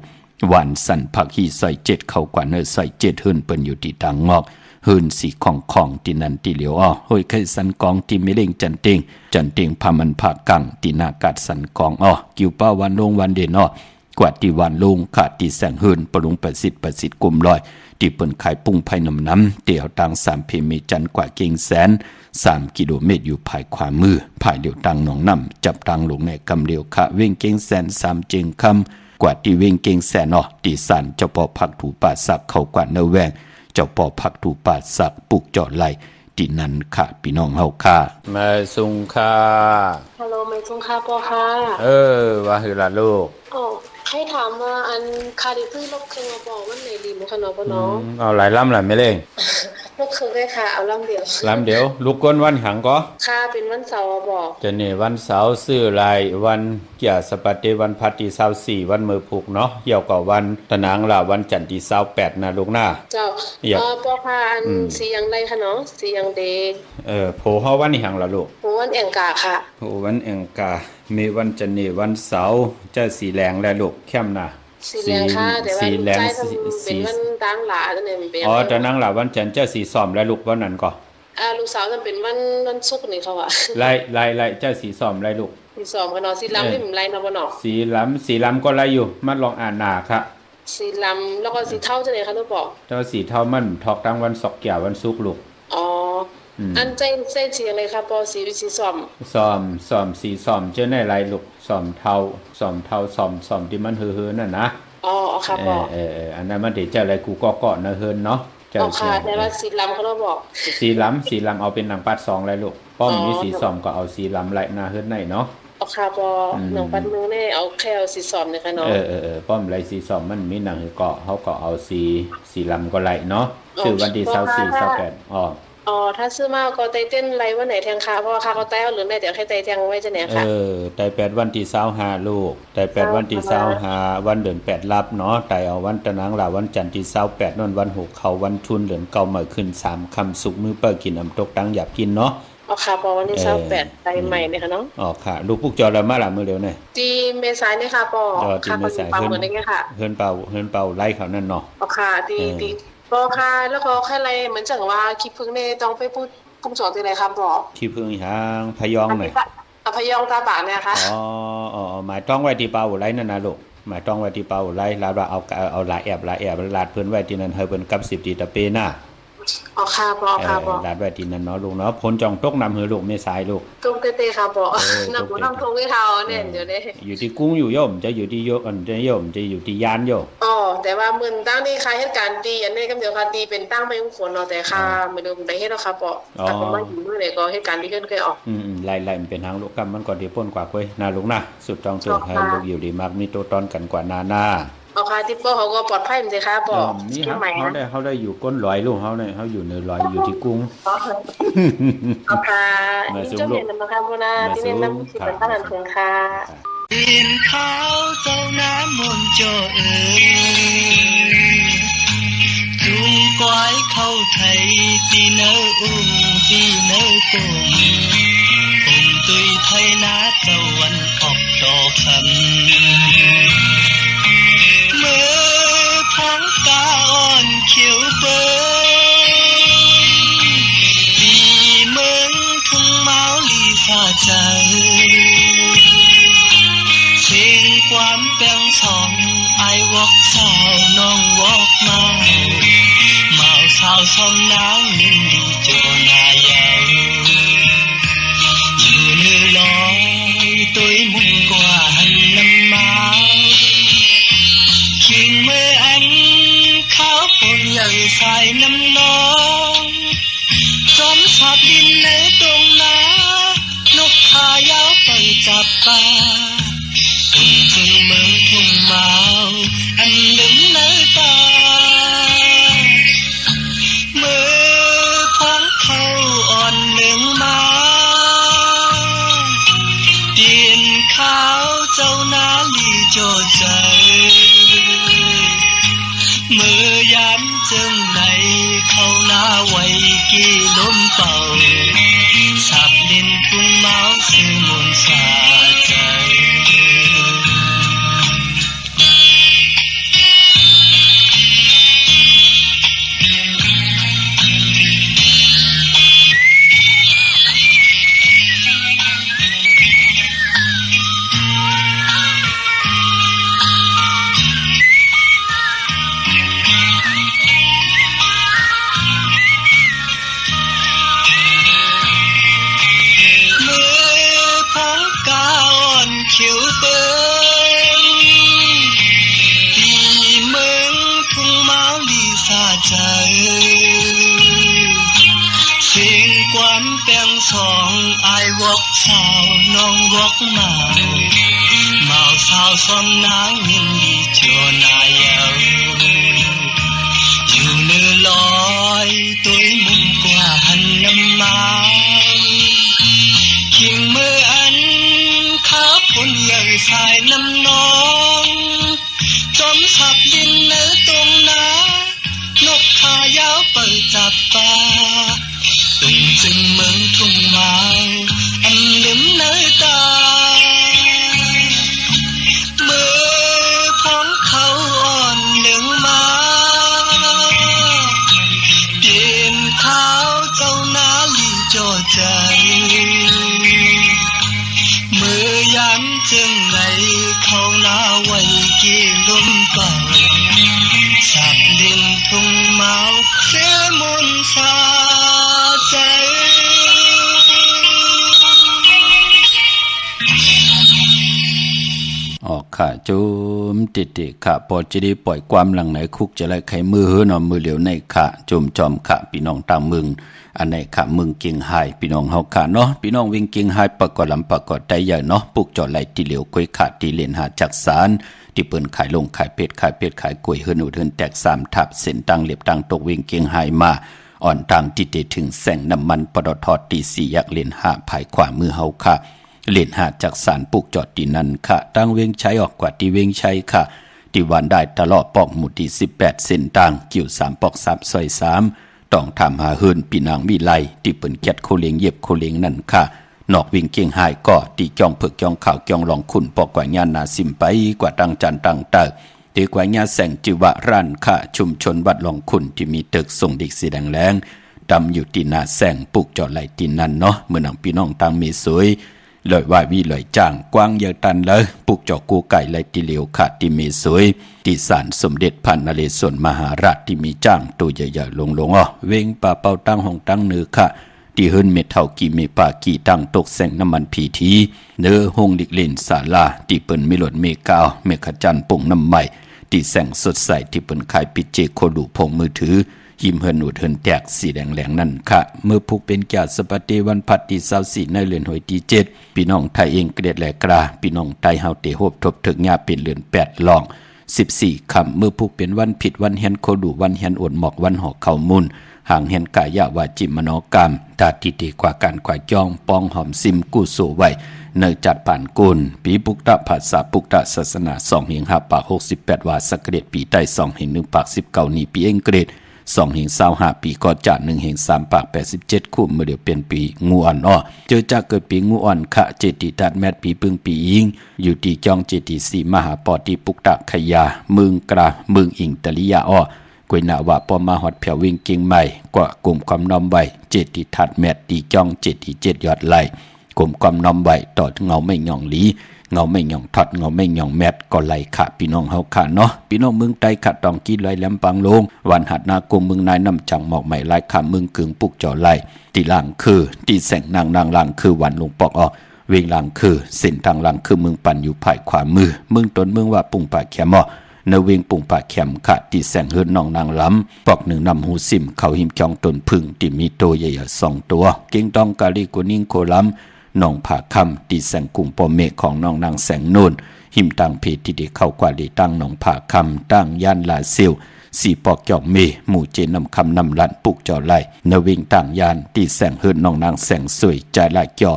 หวานสันผักฮีใส่7เข้ากว่าเนื้อใส่7เฮินเปิ้นอยู่ที่ต่างงอกเฮินสีของที่นั่นที่เหลียวห้อยไข่สันกองที่ไม่เล่งจันเต็งพามันผากังที่นากาดสันกองกิ้วป้าวันลงวันเด่นกว่าที่วันลงค่ะที่แสงเฮินปรุงประสิทธิ์กุมลอย ที่เปิ้นขายปุ้งไผ่น้ำเตี่ยวตัง3 เพเมจันกว่าเก่งแสน3 กิโลเมตรอยู่ภายขวามือภายเดียวตังหนองน้ำจับตังลงในกำเดียวคะเว้งเก่งแสน3 เจงคำกว่าที่เว้งเก่งแสนตีสันเจ้าปอผักถูป่าสักเข้ากว่าเนแวงเจ้าปอผักถูป่าสักปลูกเจาะไหลที่นั่นค่ะพี่น้องเฮาค่ะมาสุงค่ะฮัลโหลไม่ซุงค่ะปอค่ะว่าหือล่ะลูกให้ถามว่าอันคาดิซื้อรถเครื่องบอกว่าไหนดีมั้งคะน้องปอน้องเอาหลายลำหลายไม่เล่งรถเครื่องได้ค่ะเอาลำเดียวลูกก้นวันหังก็ค่ะเป็นวันเสาร์บอกจะนี่วันเสาร์ซื้อลายวันเกี่ยสปัตเตวันพัดที่24วันมือผูกเนาะเกี่ยวกับวันตะนางล่ะวันจันทร์ที่28นะลูกหน้าเจ้าปอค่ะอันสีอย่างไรคะน้องสีอย่างเดโผเฮาวันหังล่ะลูกโผวันแองกาค่ะโผวันแองกามีวันจันทร์นี่วันเสาร์จะสีแดงและลูกเข้มนะสีแดงค่ะแต่ว่าใจเป็นวันดังหลาจังได๋มันเป็นตะนางล่ะวันจันทร์จะสีส้มและลูกวันนั้นก็ลูกสาวจะเป็นวันศุกร์นี่เขาอ่ะไล่เจ้าสีส้มไล่ลูกสีส้มก็เนาะสีล้ำนี่มันไล่เนาะบ่เนาะสีล้ำก็ไล่อยู่มันลองอ่านหน้าค่ะสีล้ำแล้วก็สีเทาจังได๋คะลูกบอกเจ้าสีเทามันทอกตั้งวันศุกร์แก่วันศุกร์ลูกอันใจสีอะไรครับปอสีส้มสีส้มเจ้าในไรลูกส้มเทาที่มันเฮือนั่นนะครับปออันนั้นมันเจ้าอะไรกูก็เกาะนะเฮือนเนาะเจ้าค่ะแต่ว่าสีล้ำเขาบอกสีล้ำเอาเป็นหนังปัด2ไรลูกป้อมมีสีส้มก็เอาสีล้ำไรนาเฮือนในเนาะค่ะปอหนังปัดมือนี่เอาแค่เอาสีส้มนี่ค่ะเนาะป้อมไรสีส้มมันมีหนังเกาะเขาก็เอาสีล้ำก็ไรเนาะชื่อวันที่24 28ถ้าซื้อมาก็ไตเต้นไรวันไหนแทงค่ะเพราะว่าค่ะเขาไต้เอาหรือได้เดี๋ยวให้ไตแทงไว้จะไหนค่ะไต8วันที่25ลูกไต8วันที่25วันเดือน8รับเนาะไตเอาวันตะนางล่ะวันจันทร์ที่28นั่นวัน6เขาวันทุนเดือนเก่ามาขึ้น3ค่ำสุกมื้อเปิ้กินอำตกตังหยับกินเนาะค่ะพอวันที่28ไตใหม่นี่ค่ะเนาะค่ะลูกปุกจอแล้วมาล่ะมื้อเร็วนี่ที่เมษายนนี่ค่ะปอค่ะเพิ่นเป่าเหมือนนี้ค่ะเฮือนเป่าไล่เขานั่นเนาะค่ะที่ปอค่ะแล้วก็แค่ไรเหมือนจังว่าคลิปพึ่งนี่ต้องไปพูดพุ่งสอนที่ไหนครับบอกคลิปพึ่งทางพยองหน่อยพยองตาบากเนี่ยค่ะหมายต้องไว้ที่เป่าไล่นั่นนะลูกหมายต้องไว้ที่เป่าไล่แล้วว่าเอาหลายแอบลาดเพิ่นไว้ที่นั่นให้เพิ่นกับ10ตีตะเปน่ะค่ะปอค่ะปอลาดไว้ที่นั่นเนาะลูกเนาะพ้นจองตกนำเฮือลูกไม่สายลูกตกเตะๆค่ะปอน้ำทงให้เฮาเนี่ยเดี๋ยวนี้อยู่ที่กุ้งอยู่ย่อมจะอยู่ที่ย่อมจะอยู่ที่ยานย่อแต่ว่ามื้อตั้งนี่ค่ะเหตุการณ์ดีอันนี้ก็เดี๋ยวค่ะดีเป็นตั้งไปของฝนเนาะแต่ค่ะไม่รู้ได้เฮ็ดแล้วค่ะปอแต่ผมมาอยู่มื้อไหนก็เหตุการณ์ดีขึ้นเคยออกไล่มันเป็นทางลูกกรรมมันก็ดีพ้นกว่าค่อยนะลูกนะสุดต้องถึงให้ลูกอยู่ดีมากมีตัวตนกันกว่านาค่ะที่ป้อเขาก็ปลอดภัยมั้ยคะป้อนี่ครับเขาได้อยู่ก้นลอยลูกเขาเนี่ยเขาอยู่ในลอยอยู่ที่กุ้งค่ะนี่เจ้าเห็นนะคะพุ่นน่ะที่นี่นำสิเป็นตั้งถึงค่ะดินขาวเจ้าน้ำมนต์โจจุงก้อยเข้าไทยตีเนื้อตีเนื้อปุ่มตุยไทยนาเจ้าวันออกดอกคำเมื่อพังกาอ่อนเขียวเปิ้ดีเมืองทุ่งเมาลีสาใจเสียงความแบ่งสองไอวอกสาวน้องวอกเมาสาวสมนางยินดีโจนายาวอยู่เนื้อลอยตัวมุ่งกว่าหันน้ำมาคิงเมื่ออันข้าวปนใหญ่ใส่น้ำน้องจอมสับดินในตรงนานกขายาวไปจับปลาถึงเมืองทุ่งเมาอันลืมเนื้อตาเมื่อพังเข้าอ่อนเหลืองมาเตียนขาวเจ้านาลีโจใจเมื่อยามจึงในเข้าหน้าไว้กี่ลมเป่าสับดินทุ่งเมาสื่อมนสาใจ กสาวน้องวกมาเมาสาวซ้อมนางยินดีเจ้านายอยู่เนื้อลอยตัวมุมกว่าหันน้ำมาคิงมืออันขาพ้นใหญ่สายน้ำนองจอมสับดินเนื้อตรงนานกขายาวเปิดจับปลาตึงจึงเมืองทุ่งไม้อันลืมเนื้อตามือของเขาอ่อนเหลืองมาเปลี่ยนเท้าเจ้านาลีโจใจมือยันจึงไหลเข้าหน้าไว้กี่ลมเป่าสับดินทุ่งเมาเสียมนต์สาใจออกค่ะจุมติติค่ะพอจะได้ปล่อยความหลังไหนคุกจะไล่ไขมือเหือนอมือเหลียวในค่ะจุมจอมค่ะพี่น้องต่างเมืองอันไหนค่ะเมืองเกียงไฮ้พี่น้องเฮาค่ะเนาะพี่น้องวิ่งเกียงไฮ้ประกอบลำประกอบได้ใหญ่เนาะปุกจอดไหลที่เหลียวก้อยขาดที่เลนหาจักสารที่เปิ้นขายลงขายเป็ดขายกล้วยเฮือนอุดเฮือนแตก3ทับเส้นตั้งเรียบตั้งตกวิ่งเกียงไฮ้มาอ่อนทางที่ได้ถึงแสงน้ำมันปตท.ตี4ยักเลนหาภายขวามือเฮาค่ะเลนหาจากสารปุกจอดที่นั่นค่ะตั้งเวงใช้ออกกว่าที่เวงใช้ค่ะที่วันได้ตลอดปอกหมุดที่18เส้นต่างกิ่ว3ปอก3ซอย3ต้องทำหาเฮือนปีนางวิไลที่เปิ้นแก๊ดโคเลียงเย็บโคเลียงนั่นค่ะนอกวิ่งเกียงไฮ้ก็ตีจ้องเผือกจ้องข่าวจ้องรองขุนปอกกว่าญานาสิมไปกว่าตั้งจันตั้งเตอตีกว่าญาแสงจิวะร้านค่ะชุมชนวัดรองขุนที่มีตึกส่งเด็กสีแดงแรงดำอยู่ที่หน้าแสงปุกจอดไหลที่นั่นเนาะเมื่อนังพี่น้องต่างมีสวยลอยว่าวีลอยจ้างกว้างเยอะตันเลยปุกจอกูไก่ไหลที่เหลียวขาดที่มีสวยที่ศาลสมเด็จพระนเรศวรมหาราชที่มีจ้างตัวใหญ่ๆลงเวงป่าเป่าตั้งห้องตั้งเนื้อค่ะที่เฮิรนเม็ดเท่ากี่เมปากี่ตั้งตกแสงน้ำมันผีทีเนื้อห้องลิกเลนศาลาที่เปิ้นมีหลดเมกาวเมฆจันทร์ปุ่งน้ำใหม่ที่แสงสดใสที่เปิ้นขายปิเจโคดูพงมือถือหิมเฮินอุดเฮินแตกสีแดงแหลงนั่นค่ะเมื่อผูกเป็นแก่สปฏิวันพัดที่24ในเดือนหอยที่7พี่น้องไทยเองเกลียดแหลกราพี่น้องไทยเฮาเตโฮบทบถึกญาเป็นเดือน8ลอง14ค่ำเมื่อผูกเป็นวันผิดวันเฮียนโคดูวันเฮียนอดหมอกวันหอกเข้ามุนห่างเฮียนกายาวาจิมโนกรรมตาติติกว่าการกว่าจองปองหอมซิมกู้โซไว้เนจัดผ่านกุลปีปุกตะภาษาปุกตะศาสนา2เฮง5ปาก68วาสกเกตปีใต้2เฮง1ปาก19นี้ปีเองเกรด2เฮง25ปีก็จะ1เฮง3ปาก87คู่เมื่อเดียวเป็นปีงูอ่อนอ้อเจอจากเกิดปีงูอ่อนคะเจติตัดแมตปีปึงปียิงอยู่ที่จองเจติสีมหาปอติปุกตะขยาเมืองกราเมืองอิงตะลิยาอ้อกวยนาวะปอมาฮอดเผียววิ่งเก่งใหม่กว่ากลุ่มความน้อมไว้เจติทัดแมตตีจองเจติ7ยอดไหลกลุ่มความน้อมไว้ต่อเงาไม่หย่องหลีเงาไม่หย่องทอดเงาไม่หย่องแมตก็ไหลค่ะพี่น้องเฮาค่ะเนาะพี่น้องเมืองใต้ค่ะต้องกินลอยแหลมปังลงวันหัดนากุมเมืองนายน้ำจังหมอกใหม่ลายค่ะเมืองกึ่งปุกจ่อไหลที่หลังคือที่แสงนางหลังคือวันลงปอกออกเวงหลังคือเส้นทางหลังคือเมืองปั่นอยู่ภายขวามือเมืองต้นเมืองว่าปุ่งป่าแคมเนเวงปุ่งป่าแคมค่ะที่แสงเฮือนน้องนางล้ำปอกหนึ่งนำหูซิมเขาหิมจองตนพึ่งที่มีตัวใหญ่ๆ2ตัวเก่งต้องกาลีกุนิ่งโคล้ำน้องผาคำที่แสงกลุ่มปอเมฆของน้องนางแสงนูนหิมตั้งเพจที่ได้เข้ากว่าได้ตั้งน้องผาคำตั้งย่านลาเซียวสีปอกจอกเมหมู่เจนนำคำนำลันปุกจอไหลเนวิงตั้งย่านที่แสงเฮือนน้องนางแสงสวยใจละจ่อ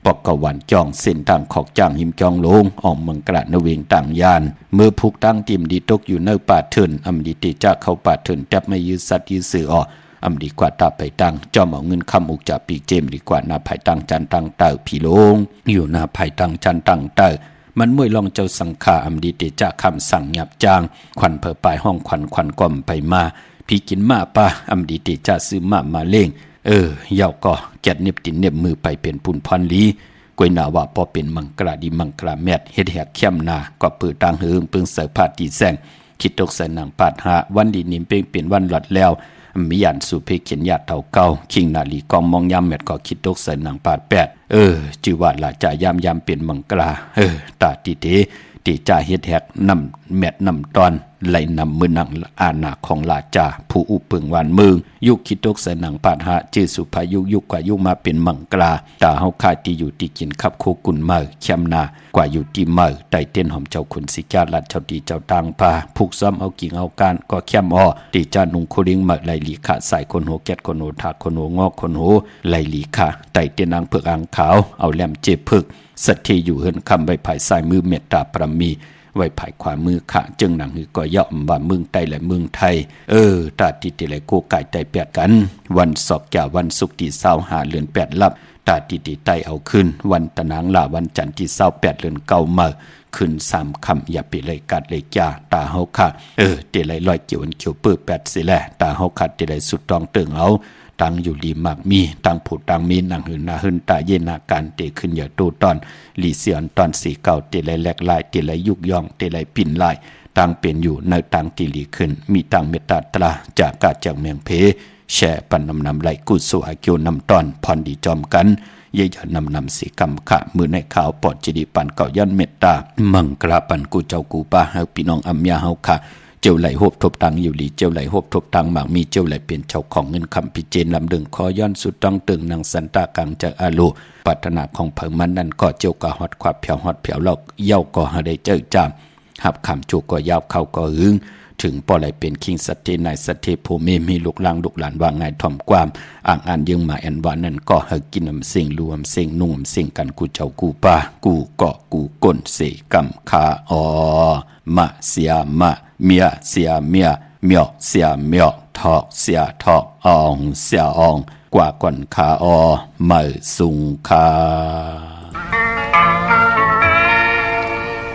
ปอกกะวันจองเส้นทางขอกจ้างหิมจองลงออกเมืองกระนเวงต่างยานเมื่อผูกตั้งติมดีตกอยู่ในป่าเถินอำดีติจากเข้าป่าเถินแทบไม่ยืดสัตว์ยืดสื่อออกอำดีกว่าตาไปตั้งจอมเอาเงินคำอุกจากปีเจมดีกว่านาภายตั้งจันตั้งเต่าผีลงอยู่นาภายตั้งจันตั้งเต่ามันมวยลองเจ้าสังขาอำดีติจากคำสั่งหยับจางควันเผอปลายห้องควันก่อมไปมาพี่กินมาป่าอำดีติจะซื้อมาเล่งเยาก็แกดเน็บตินเน็บมือไปเป็นปุ่นพรลีกวยนาว่าพอเป็นมังกราดีมังกราแมดเฮ็ดแหกเข้มนาก็เปิดตังเฮืองปึงเสือผ้าตีแสงคิดตกใส่หนังปาดหาวันดีนิ่มเป้งเปลี่ยนวันหลอดแล้วมียันสู่เพเขียนญาติเท่าเก่าคิงนาลีกองมองยามแมดก็คิดตกใส่หนังปาด8จือว่าละจ่ายามเป็นมังกราตาติเตติจ่าเฮ็ดแหก แมดนำตอนไหลนำมือหนังอาณาของลาจาผู้อุปึงวานมือยุคคิดตกใส่หนังปาหะจื้อสุภายุกว่ายุมาเป็นมังกลาตาเฮาคาที่อยู่ที่กินขับโคกุนเมอเข้มนากว่าอยู่ที่เมอไต่เต้นหอมเจ้าคุณสิจาลัดเจ้าดีเจ้าต่างพาผูกซ้อมเอากิ่งเอาการก็เข้มอ้อตีจานุงโคลิงเมอไหลลีขาใส่คนโหแกดคนโหทาคนโหงอกคนโหไหลลีขาไต่เต้นนางเผือกอ่างขาวเอาแหลมเจ็บพึกสัตย์ที่อยู่เฮินคำใบภายซ้ายมือเมตตาปรมีไว้ภายขวามือขะจึงหนังหือก็ย่อมว่าเมืองไต้และเมืองไทยตาติติไหลโกไก่ไตแปดกันวันศอกแก่วันศุกร์ที่25เดือน8ลับตาติติไตเอาขึ้นวันตะนางลาวันจันทร์ที่28เดือน9มาขึ้น3ค่ำอย่าไปเลยกัดเลยจ้าตาเฮาค่ะเตไหลลอยเกี่ยวอันเขียวเปื้อ8สิแลตาเฮาคัดเตไหลสุดตองเติงเอาตังอยู่ดีมากมีตังผูตังมีนางหืนนาหืนตาเยนาการเตขึ้นอย่าตูตอนลีเสียนตอนสีเก่าเตไหลแหลกลายเตไหลยุกย่องเตไหลปิ่นลายตังเป็นอยู่ในตังตีลีขึ้นมีตังเมตตาตราจากกาจากเมืองเพแช่ปันนำไหลกุศลอาเกียวนำตอนพรดีจอมกันเยอะนำสีกรรมขะมือในข่าวปอดจิดีปันเก่าย้อนเมตตามังกราปันกูเจ้ากูป้าเฮาพี่น้องอัมยาเฮาค่ะเจ้าไหลโหบทบตังอยู่หลีเจ้าไหลโหบทบตังหมากมีเจ้าไหลเป็นเจ้าของเงินคำพิเจนลำดึงคอย้อนสุดต้องตึงนางสันตากังจากอาลูปัตนาของเผิงมันนั่นก็เจ้าก็ฮอดความเผียวฮอดเผียวลอกเย้าก็หาได้เจ้าจามหับคำจูก็ยาวเข้าก็หึงถึงปอไหลเป็นคิงสัตเทนายสัตเทโพเมมีลูกหลางลูกหลานว่าไงถ่อมความอ่างอ่านยังมาแอนวานั่นก็เฮกินนำสิ่งรวมสิ่งนุ่มสิ่งกันกูเจ้ากูป้ากูเกาะกูก้นเสกำคาอมะเสียมะเมียเสียเมียเมียเสียเมียทอกเสียทอกอองเสียอองกว่าก่อนคาอเมอสุงคา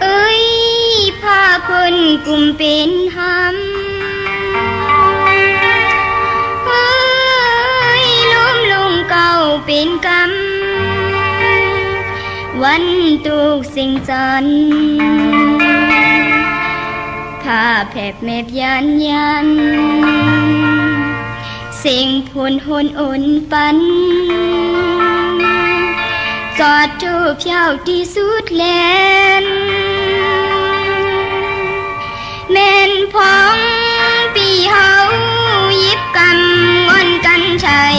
เอ้ยพาคนกลุ่มเป็นหำเอ้ยล้มลงเก่าเป็นกรรมวันตุกสิ่งจันผ้าแผบแมบยันเสียงพลหนอ่นปันจอดจูบเย้าที่สุดแลนแม่นพองปีเฮายิบกำงอนกันชัย